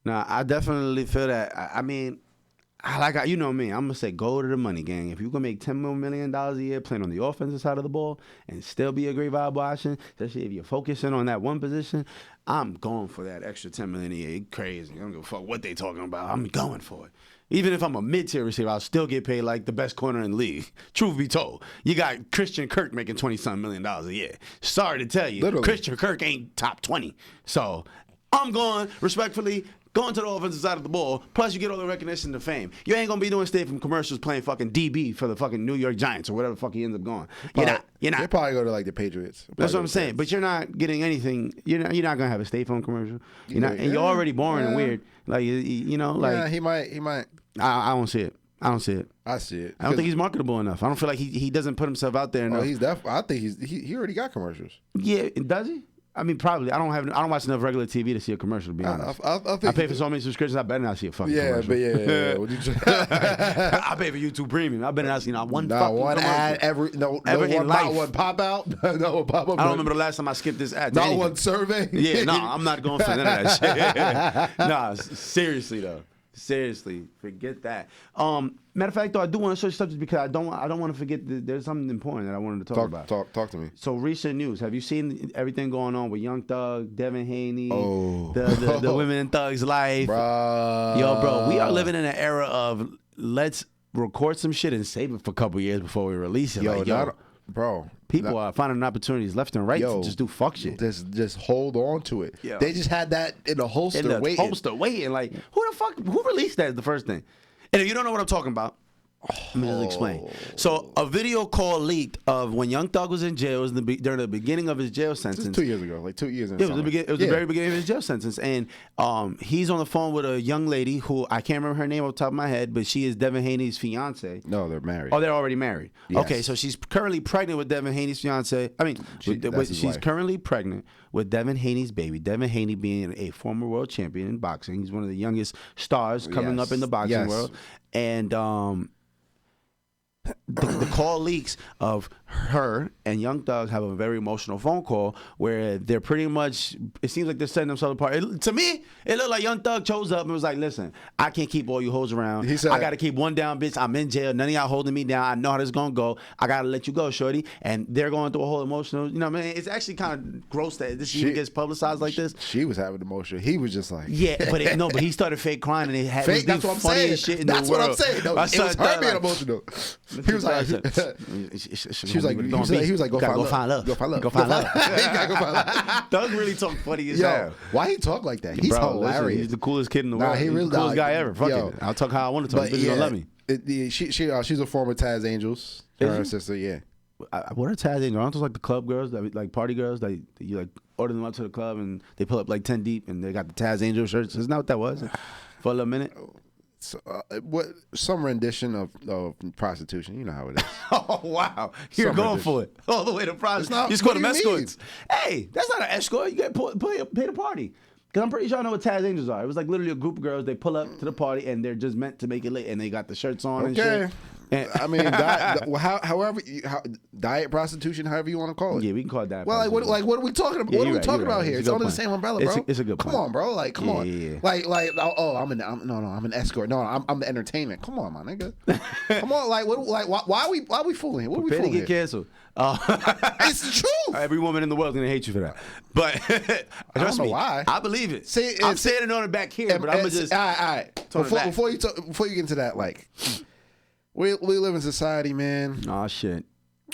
No, I definitely feel that. I mean. You know me, I'm going to say go to the money, gang. If you're going to make $10 million a year playing on the offensive side of the ball and still be a great viable option, especially if you're focusing on that one position, I'm going for that extra $10 million a year. It's crazy. I don't give a fuck what they talking about. I'm going for it. Even if I'm a mid-tier receiver, I'll still get paid like the best corner in the league. Truth be told. You got Christian Kirk making $20-something million a year. Sorry to tell you, literally. Christian Kirk ain't top 20. So I'm going, respectfully, going to the offensive side of the ball, plus you get all the recognition and fame. You ain't gonna be doing State Farm commercials playing fucking DB for the fucking New York Giants or whatever the fuck he ends up going. You're not. They probably go to like the Patriots. That's what I'm saying. But you're not getting anything. You're not gonna have a State Farm commercial. And you're already boring and weird. Like he might. I don't see it. I see it. I don't think he's marketable enough. I don't feel like he doesn't put himself out there enough. I think he already got commercials. Yeah, does he? I mean, probably. I don't watch enough regular TV to see a commercial. To be honest, I pay for so many subscriptions. I better not see a fucking commercial. I pay for YouTube Premium. I better not see one ad ever in life. Not one pop out. No one pop up. I don't remember the last time I skipped this ad. One survey. Yeah, no, I'm not going for none of that shit. Nah, seriously though. Seriously, forget that. Matter of fact, though, I do want to switch subjects because I don't want to forget that there's something important that I wanted to talk about. Talk to me. So recent news. Have you seen everything going on with Young Thug, Devin Haney, Oh. the women in Thug's life? Bruh. Yo, bro, we are living in an era of let's record some shit and save it for a couple years before we release it. Bro. People are finding opportunities left and right to just do fuck shit. Just hold on to it. Yo. They just had that in the holster waiting. Like, who released that is the first thing. And if you don't know what I'm talking about, let me just explain. So a video call leaked of when Young Thug was in jail. It was during the beginning of his jail sentence. This was 2 years ago, like 2 years. It was the very beginning of his jail sentence, and he's on the phone with a young lady who I can't remember her name off the top of my head, but she is Devin Haney's fiance. No, they're married. Oh, they're already married. Yes. Okay, so she's currently pregnant with Devin Haney's fiance. I mean, she's currently pregnant with Devin Haney's baby. Devin Haney being a former world champion in boxing. He's one of the youngest stars coming up in the boxing world, and the call leaks of her and Young Thug have a very emotional phone call where they're pretty much, it seems like they're setting themselves apart. To me, it looked like Young Thug chose up and was like, listen, I can't keep all you hoes around. He said, I got to keep one down, bitch. I'm in jail. None of y'all holding me down. I know how this is going to go. I got to let you go, shorty. And they're going through a whole emotional, you know what I mean? It's actually kind of gross that this even gets publicized like this. She was having emotion. He was just like. Yeah, but he started fake crying and it had fake, that's what I'm saying. Shit in that's the world. What I'm saying. No, it was her being emotional. He was like, he was like, go find love. Go find love. Go find love. Thug really talk funny as hell. Why he talk like that? He's hilarious. Listen, he's the coolest kid in the world. He really he's the coolest guy ever. Fuck it. I'll talk how I want to talk. Bitches gonna love me. She's a former Taz Angels. Her sister, yeah. What are Taz Angels? Aren't those like the club girls, like party girls? That you like order them up to the club and they pull up like 10 deep and they got the Taz Angel shirts. Isn't that what that was? For a little minute. So, some rendition of prostitution. You know how it is. Oh wow, you're going for it all the way to prostitution. You just call them escorts. Hey, that's not an escort. You get pay the party. Because I'm pretty sure I know what Taz Angels are. It was like literally a group of girls. They pull up to the party and they're just meant to make it lit, and they got the shirts on and shit. I mean, diet prostitution, however you want to call it. Yeah, we can call it that. Well, what are we talking about? What are we talking about here? It's under the same umbrella, bro. It's a good point. Come on, bro. Like, come on. Yeah. I'm an escort. No, I'm the entertainment. Come on, my nigga. Come on, why are we fooling here? What are we fooling here? Get canceled. It's the truth. Every woman in the world is gonna hate you for that. But I don't know why. I believe it. See, I'm saying it on the back here, but I'm gonna just. All right. Before you get into that, like. We live in society, man. Oh shit.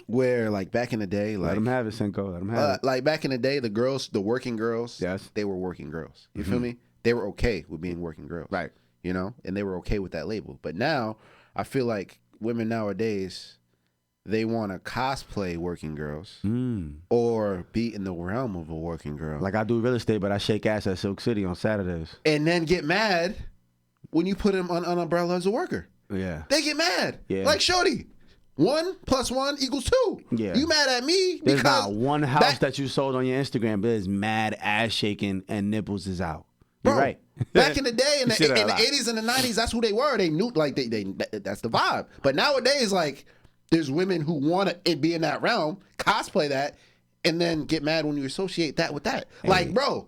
Where like back in the day, like let them have it, Senko. Let them have it. Like back in the day, the working girls, yes, they were working girls. You feel me? They were okay with being working girls, right? You know, and they were okay with that label. But now, I feel like women nowadays, they want to cosplay working girls or be in the realm of a working girl. Like I do real estate, but I shake ass at Silk City on Saturdays, and then get mad when you put them on an umbrella as a worker. Yeah. They get mad. Yeah. Like, shorty, 1 + 1 = 2. Yeah. You mad at me There's because... not one house that you sold on your Instagram, but it's mad ass shaking and nipples is out. You're right. Back in the day, in the 80s and the 90s, that's who they were. They knew, like, that's the vibe. But nowadays, like, there's women who want to be in that realm, cosplay that, and then get mad when you associate that with that. Hey. Like, bro,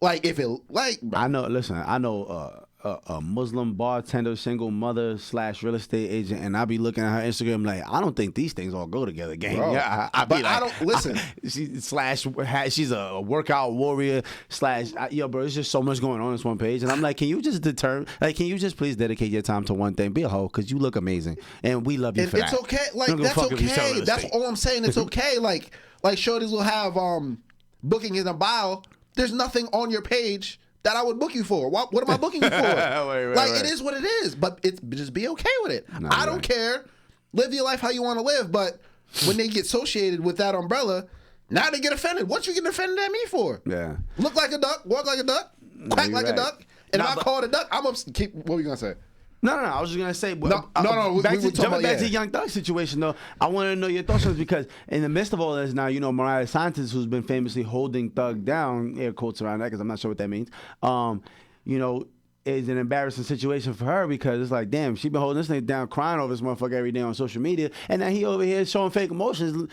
like, if it... like, I know, listen, I know... a Muslim bartender, single mother / real estate agent, and I be looking at her Instagram like, I don't think these things all go together, gang. Bro, yeah, I don't listen. She's a workout warrior / yo, bro. It's just so much going on this one page, and I'm like, can you just please dedicate your time to one thing? Be a hoe, because you look amazing, and we love you for that. It's okay, like that's okay. That's all I'm saying. It's okay. Like shorties will have booking in a bio. There's nothing on your page that I would book you for. What am I booking you for? Right. It is what it is, but just be okay with it. No, I don't care. Live your life how you want to live, but when they get associated with that umbrella, now they get offended. What you getting offended at me for? Yeah. Look like a duck, walk like a duck, quack like a duck, and if I call it a duck, I'm keep. What were you gonna say? No. I was just gonna say. No. Jumping back to the Young Thug situation, though, I want to know your thoughts on this because in the midst of all this, now Mariah Santos, who's been famously holding Thug down, air quotes around that because I'm not sure what that means. is an embarrassing situation for her because it's like, damn, she been holding this nigga down, crying over this motherfucker every day on social media, and now he over here showing fake emotions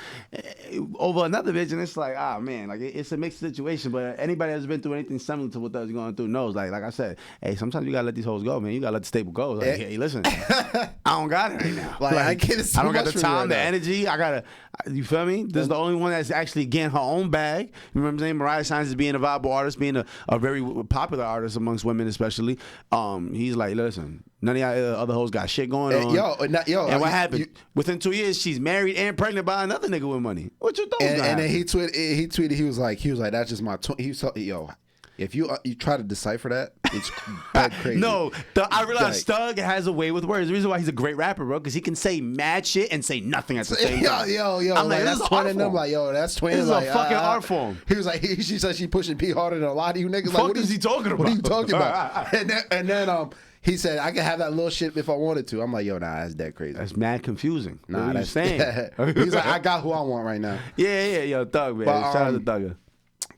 over another bitch, and it's like, man, like it's a mixed situation. But anybody that's been through anything similar to what they're going through knows, like I said, hey, sometimes you gotta let these hoes go, man. You gotta let the staple go. Like, hey, listen, I don't got it right now. Like I can't. I don't got the time, the energy. I gotta. You feel me? This is the only one that's actually getting her own bag. You remember what I'm saying? Mariah Signs is being a viable artist, being a very popular artist amongst women, especially. He's like, listen, none of y'all other hoes got shit going on. And what happened? Within 2 years, she's married and pregnant by another nigga with money. What you thought? And then he tweeted. He was like, that's just my. He was yo. If you try to decipher that, it's crazy. No, I realize Stug has a way with words. The reason why he's a great rapper, bro, because he can say mad shit and say nothing at the same time. Yo, I'm like that's twin. And I'm like, yo, that's twin. This is a fucking art form. He was like, she said she pushing P harder than a lot of you niggas. Like, what is he talking about? What are you talking about? and then he said, I can have that little shit if I wanted to. I'm like, yo, nah, that's dead crazy. That's mad confusing. Nah, what that's saying. He's like, I got who I want right now. Yeah, yo, Thug, man. Shout out to Thugger.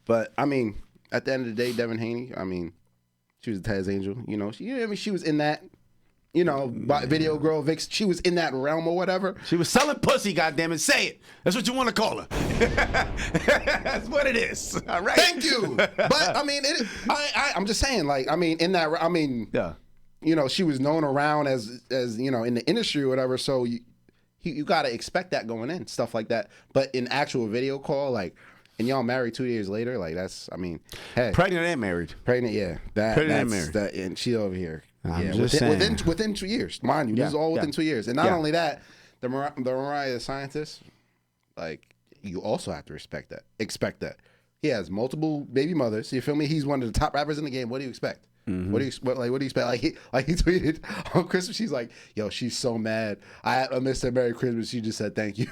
But I mean, at the end of the day, Devin Haney, I mean, she was a Taz Angel. You know, she was in that, video girl Vix. She was in that realm or whatever. She was selling pussy, goddammit. Say it. That's what you want to call her. That's what it is. All right. Thank you. But I mean, I'm just saying, like, I mean, in that, I mean, yeah. She was known around as in the industry or whatever. So you got to expect that going in, stuff like that. But in actual video call, like. And y'all married 2 years later, like that's, I mean, hey, pregnant and married, yeah, pregnant and married, and she over here, within 2 years, mind you, this is all within 2 years, and not only that, the Mariah scientist, like you also have to expect that he has multiple baby mothers. You feel me? He's one of the top rappers in the game. What do you expect? Mm-hmm. What do you expect? Like he tweeted on Christmas. She's like, "Yo, she's so mad. I missed her Merry Christmas. She just said thank you."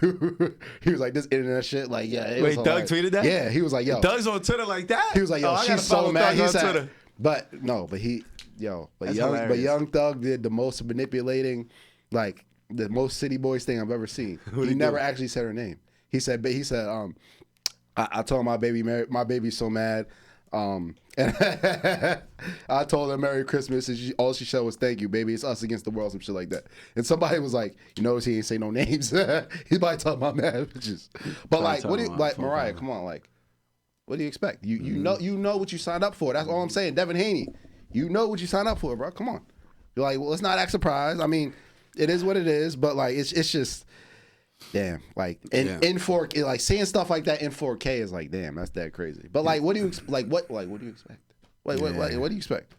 He was like, "This internet shit." Like, yeah. Wait, Doug tweeted that? Yeah, he was like, "Yo, Doug's on Twitter like that." He was like, "Yo, she's so mad." He said, but Young Thug did the most manipulating, like the most City Boys thing I've ever seen. He never actually said her name. He said, I told my baby's so mad. And I told her Merry Christmas, and all she said was thank you, baby. It's us against the world, some shit like that. And somebody was like, he ain't say no names. He might talk about mad bitches. But like, what do you like, Mariah? Come on, like, what do you expect? You know what you signed up for. That's all I'm saying. Devin Haney, you know what you signed up for, bro. Come on. You're like, well, let's not act surprised. I mean, it is what it is. But like, it's just. Damn, like in 4K, like seeing stuff like that in 4K is like, damn, that's that crazy. But like, what do you expect? What do you expect? What do you expect?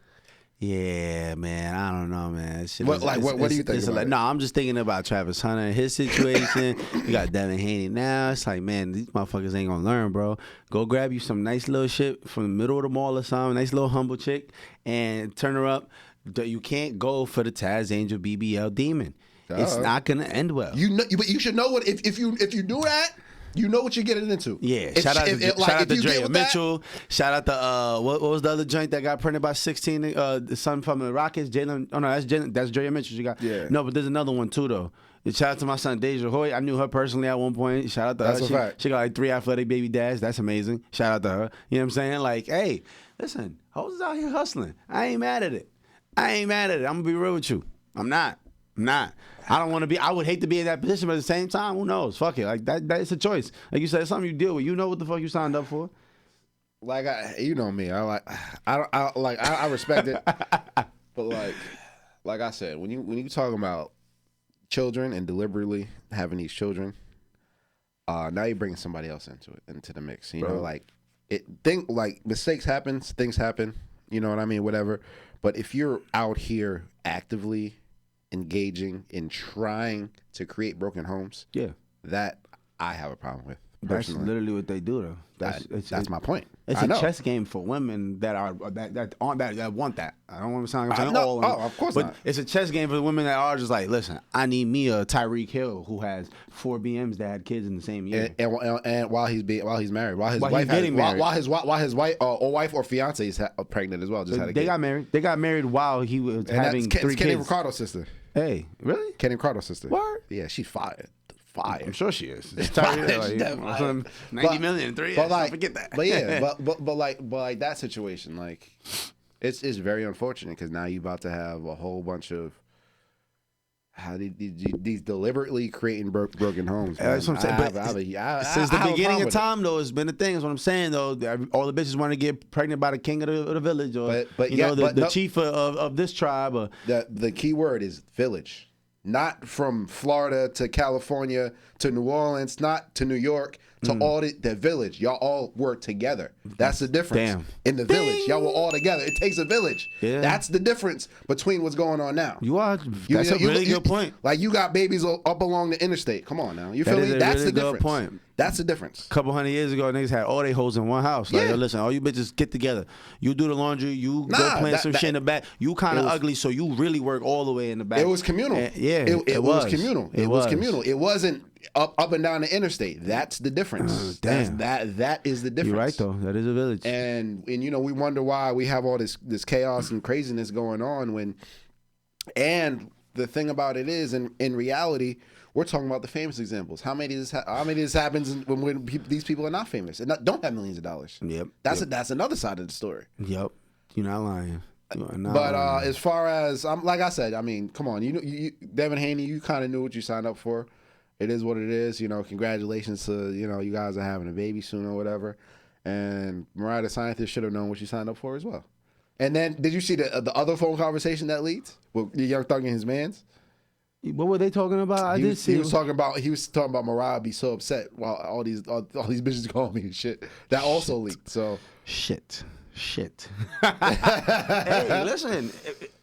Yeah, man, I don't know, man. What do you think? No, I'm just thinking about Travis Hunter and his situation. You got Devin Haney now. It's like, man, these motherfuckers ain't gonna learn, bro. Go grab you some nice little shit from the middle of the mall or something, nice little humble chick, and turn her up. You can't go for the Taz Angel BBL demon. It's not gonna end well. But you should know what if you do that, you know what you're getting into. Yeah. Shout out to Drea Mitchell. Shout out to what was the other joint that got printed by 16? The son from the Rockets, Jalen. Oh no, that's Drea Mitchell. She got no, but there's another one too though. Shout out to my son Deja Hoy. I knew her personally at one point. Shout out to her. That's a fact. She got like 3 athletic baby dads. That's amazing. Shout out to her. You know what I'm saying? Like, hey, listen, hoes out here hustling. I ain't mad at it. I'm gonna be real with you. I'm not. I don't want to be. I would hate to be in that position, but at the same time, who knows? Fuck it. Like that's a choice. Like you said, it's something you deal with. You know what the fuck you signed up for. Like you know me. I respect it. But like I said, when you talking about children and deliberately having these children, now you're bringing somebody else into the mix. You know, like mistakes happen, things happen. You know what I mean? Whatever. But if you're out here actively engaging in trying to create broken homes, that I have a problem with. That's literally what they do, though. That's my point. It's a chess game for women that want that. I don't want to sound like I'm saying all women. Oh, of course not. But it's a chess game for the women that are just like, listen, I need me a Tyreek Hill who has 4 BMs that had kids in the same year, and while he's married, while his wife or fiance is pregnant as well. They got married. They got married while he was having 3 kids. Kenny Ricardo's sister. Hey, really? Kenny Ricardo's sister. What? Yeah, she's fired. I'm sure she is. It's $90 million in 3 years. But forget that. But yeah, but like that situation, like It's very unfortunate because now you're about to have a whole bunch of these deliberately creating broken homes. That's what I'm saying. Since the beginning of time, though, it's been a thing. That's what I'm saying, though. All the bitches want to get pregnant by the king of the village, or the chief of this tribe. Or the key word is village, not from Florida to California to New Orleans, not to New York. To all the village, y'all all work together. That's the difference. Damn. In the village, y'all were all together. It takes a village. Yeah. That's the difference between what's going on now. That's a really good point. Like you got babies up along the interstate. Come on now, you feel me? That's the difference. Point. That's the difference. A couple hundred years ago, niggas had all they hoes in one house. Like, yo, listen, all you bitches get together. You do the laundry. You go plant some shit in the back. You kind of ugly, so you really work all the way in the back. It was communal. It was communal. It was communal. It wasn't up and down the interstate. That's the difference. Damn. That is the difference. You're right though. That is a village. And we wonder why we have all this chaos and craziness going on and the thing about it is in reality we're talking about the famous examples. How many of this happens when these people are not famous and don't have millions of dollars? Yep. That's another side of the story. Yep. You're not lying. As far as like I said, I mean, come on, you Devin Haney, you kind of knew what you signed up for. It is what it is. Congratulations to, you guys are having a baby soon or whatever. And Mariah the Scientist should have known what she signed up for as well. And then, did you see the other phone conversation that leads with the Young Thug and his mans? What were they talking about? He was talking about Mariah be so upset while all these bitches calling me and shit. That also leaked. So shit. Hey, listen.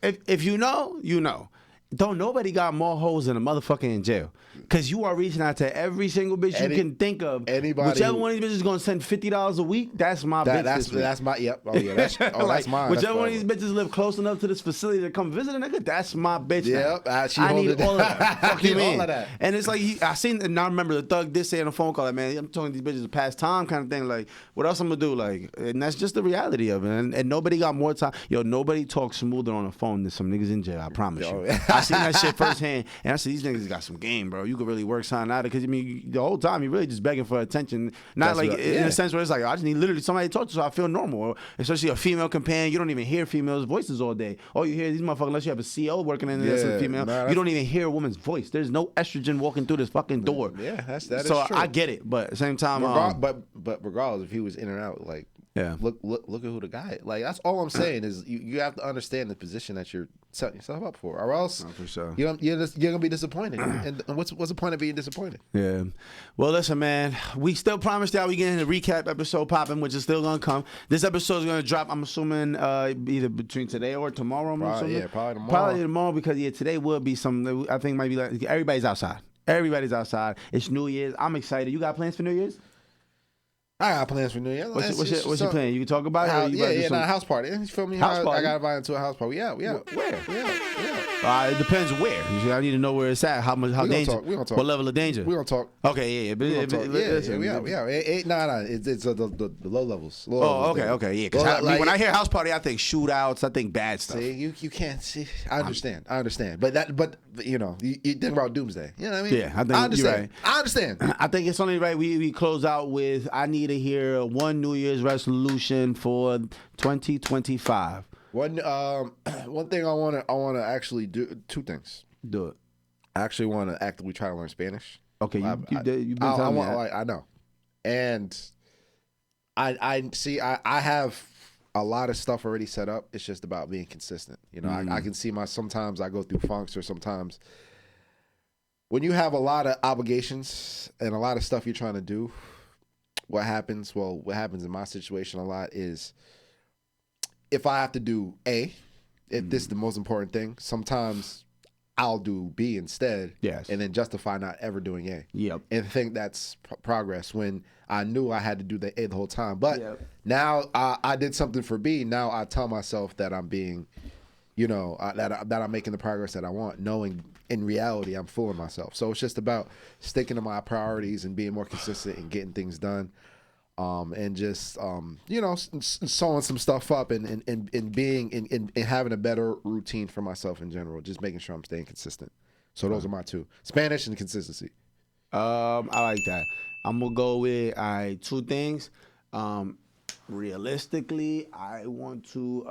If you know, you know. Don't nobody got more hoes than a motherfucker in jail. Because you are reaching out to every single bitch you can think of. Anybody. Whichever one of these bitches is going to send $50 a week, that's my bitch. That's my, yep. Oh, yeah. That's mine. Whichever one of these bitches live close enough to this facility to come visit a nigga, that's my bitch. Yep. I need all of that. Fuck you, man. All of that. And it's like, and I remember the Thug did say on a phone call, like, man, I'm talking to these bitches a past time kind of thing. Like, what else I'm going to do? Like, and that's just the reality of it. And nobody got more time. Yo, nobody talks smoother on the phone than some niggas in jail. I promise you. I seen that shit firsthand. And I said, these niggas got some game, bro. You could really work something out. Because, the whole time, you're really just begging for attention. Not that's in a sense where it's like, I just need literally somebody to talk to so I feel normal. Or especially a female companion. You don't even hear females' voices all day. All you hear is these motherfuckers, unless you have a CO working in this female, you don't even hear a woman's voice. There's no estrogen walking through this fucking door. Yeah, that is true. So I get it. But at the same time... but regardless, if he was in and out, like, look at who the guy is. Like, that's all I'm saying is you have to understand the position that you're setting yourself up for, or else for sure. you're gonna be disappointed. And what's the point of being disappointed? Yeah. Well, listen, man. We still promised y'all we getting a recap episode popping, which is still gonna come. This episode is gonna drop. I'm assuming either between today or tomorrow. Probably tomorrow. Probably tomorrow because today will be some. I think might be like everybody's outside. Everybody's outside. It's New Year's. I'm excited. You got plans for New Year's? I got plans for New Year. What's your plan? You can talk about it? A house party. You feel me? House party? I got invited to a house party. Yeah. Where? Yeah. It depends where. I need to know where it's at. How dangerous? We gonna talk. What level of danger? We gonna talk. Okay, yeah. It's the low levels. Okay. Yeah. Because when I hear house party, I think shootouts. I think bad stuff. See, you can't see. I understand. But you think about doomsday. You know what I mean? Yeah, I think you're right. I understand. I think it's only right we close out with I need to hear one New Year's resolution for 2025. One thing I want to actually do. Two things. Do it. I actually want to actively try to learn Spanish. Okay, you've been telling me that. I know, and I see. I have a lot of stuff already set up. It's just about being consistent. I can see sometimes I go through funks, or sometimes when you have a lot of obligations and a lot of stuff you're trying to do, what happens in my situation a lot is if I have to do A, if this is the most important thing, sometimes I'll do B instead. Yes. And then justify not ever doing A. Yep. And think that's progress when I knew I had to do the A the whole time. But now I did something for B. Now I tell myself that I'm being, that I'm making the progress that I want, knowing in reality I'm fooling myself. So it's just about sticking to my priorities and being more consistent and getting things done. And just sewing some stuff up and being and having a better routine for myself in general. Just making sure I'm staying consistent. So those are my two: Spanish and consistency. I like that. I'm gonna go with two things. Realistically, I want to.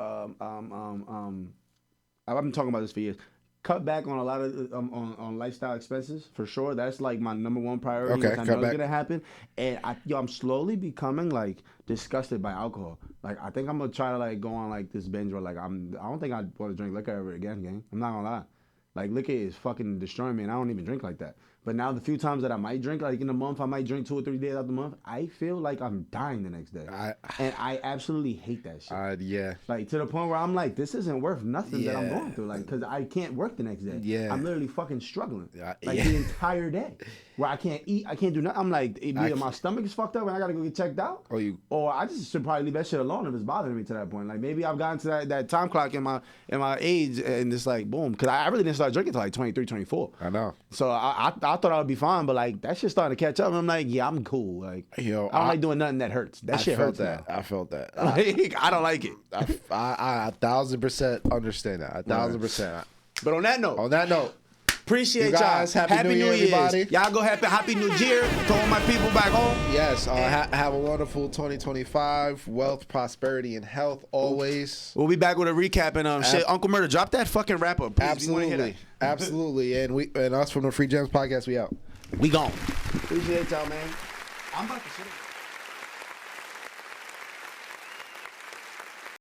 I've been talking about this for years. Cut back on a lot of on lifestyle expenses for sure. That's like my number one priority, which I know is gonna happen. And I'm slowly becoming like disgusted by alcohol. Like I think I'm gonna try to like go on like this binge where like I don't think I want to drink liquor ever again, gang. I'm not gonna lie. Like liquor is fucking destroying me, and I don't even drink like that. But now the few times that I might drink, like in a month, I might drink 2 or 3 days out of the month. I feel like I'm dying the next day, and I absolutely hate that shit. Yeah. Like to the point where I'm like, this isn't worth nothing that I'm going through. Like, because I can't work the next day. Yeah. I'm literally fucking struggling. Like the entire day, where I can't eat, I can't do nothing. I'm like, either my stomach is fucked up and I gotta go get checked out, or I just should probably leave that shit alone if it's bothering me to that point. Like maybe I've gotten to that time clock in my age, and it's like boom, because I really didn't start drinking until like 23, 24. I know. So I thought I would be fine, but like that shit starting to catch up. And I'm like, yeah, I'm cool. Like, yo, I don't like doing nothing that hurts. That shit hurts. I felt that. Like, I don't like it. I 1,000% understand that. 1,000%. But on that note, appreciate you guys. Happy New Year, everybody. Y'all go happy New Year to all my people back home. Yes. Have a wonderful 2025. Wealth, prosperity, and health always. We'll be back with a recap and shit. Uncle Murder, drop that fucking wrap up, please. Absolutely. And us from the Free Gems Podcast, we out. We gone. Appreciate y'all, man. I'm about to sit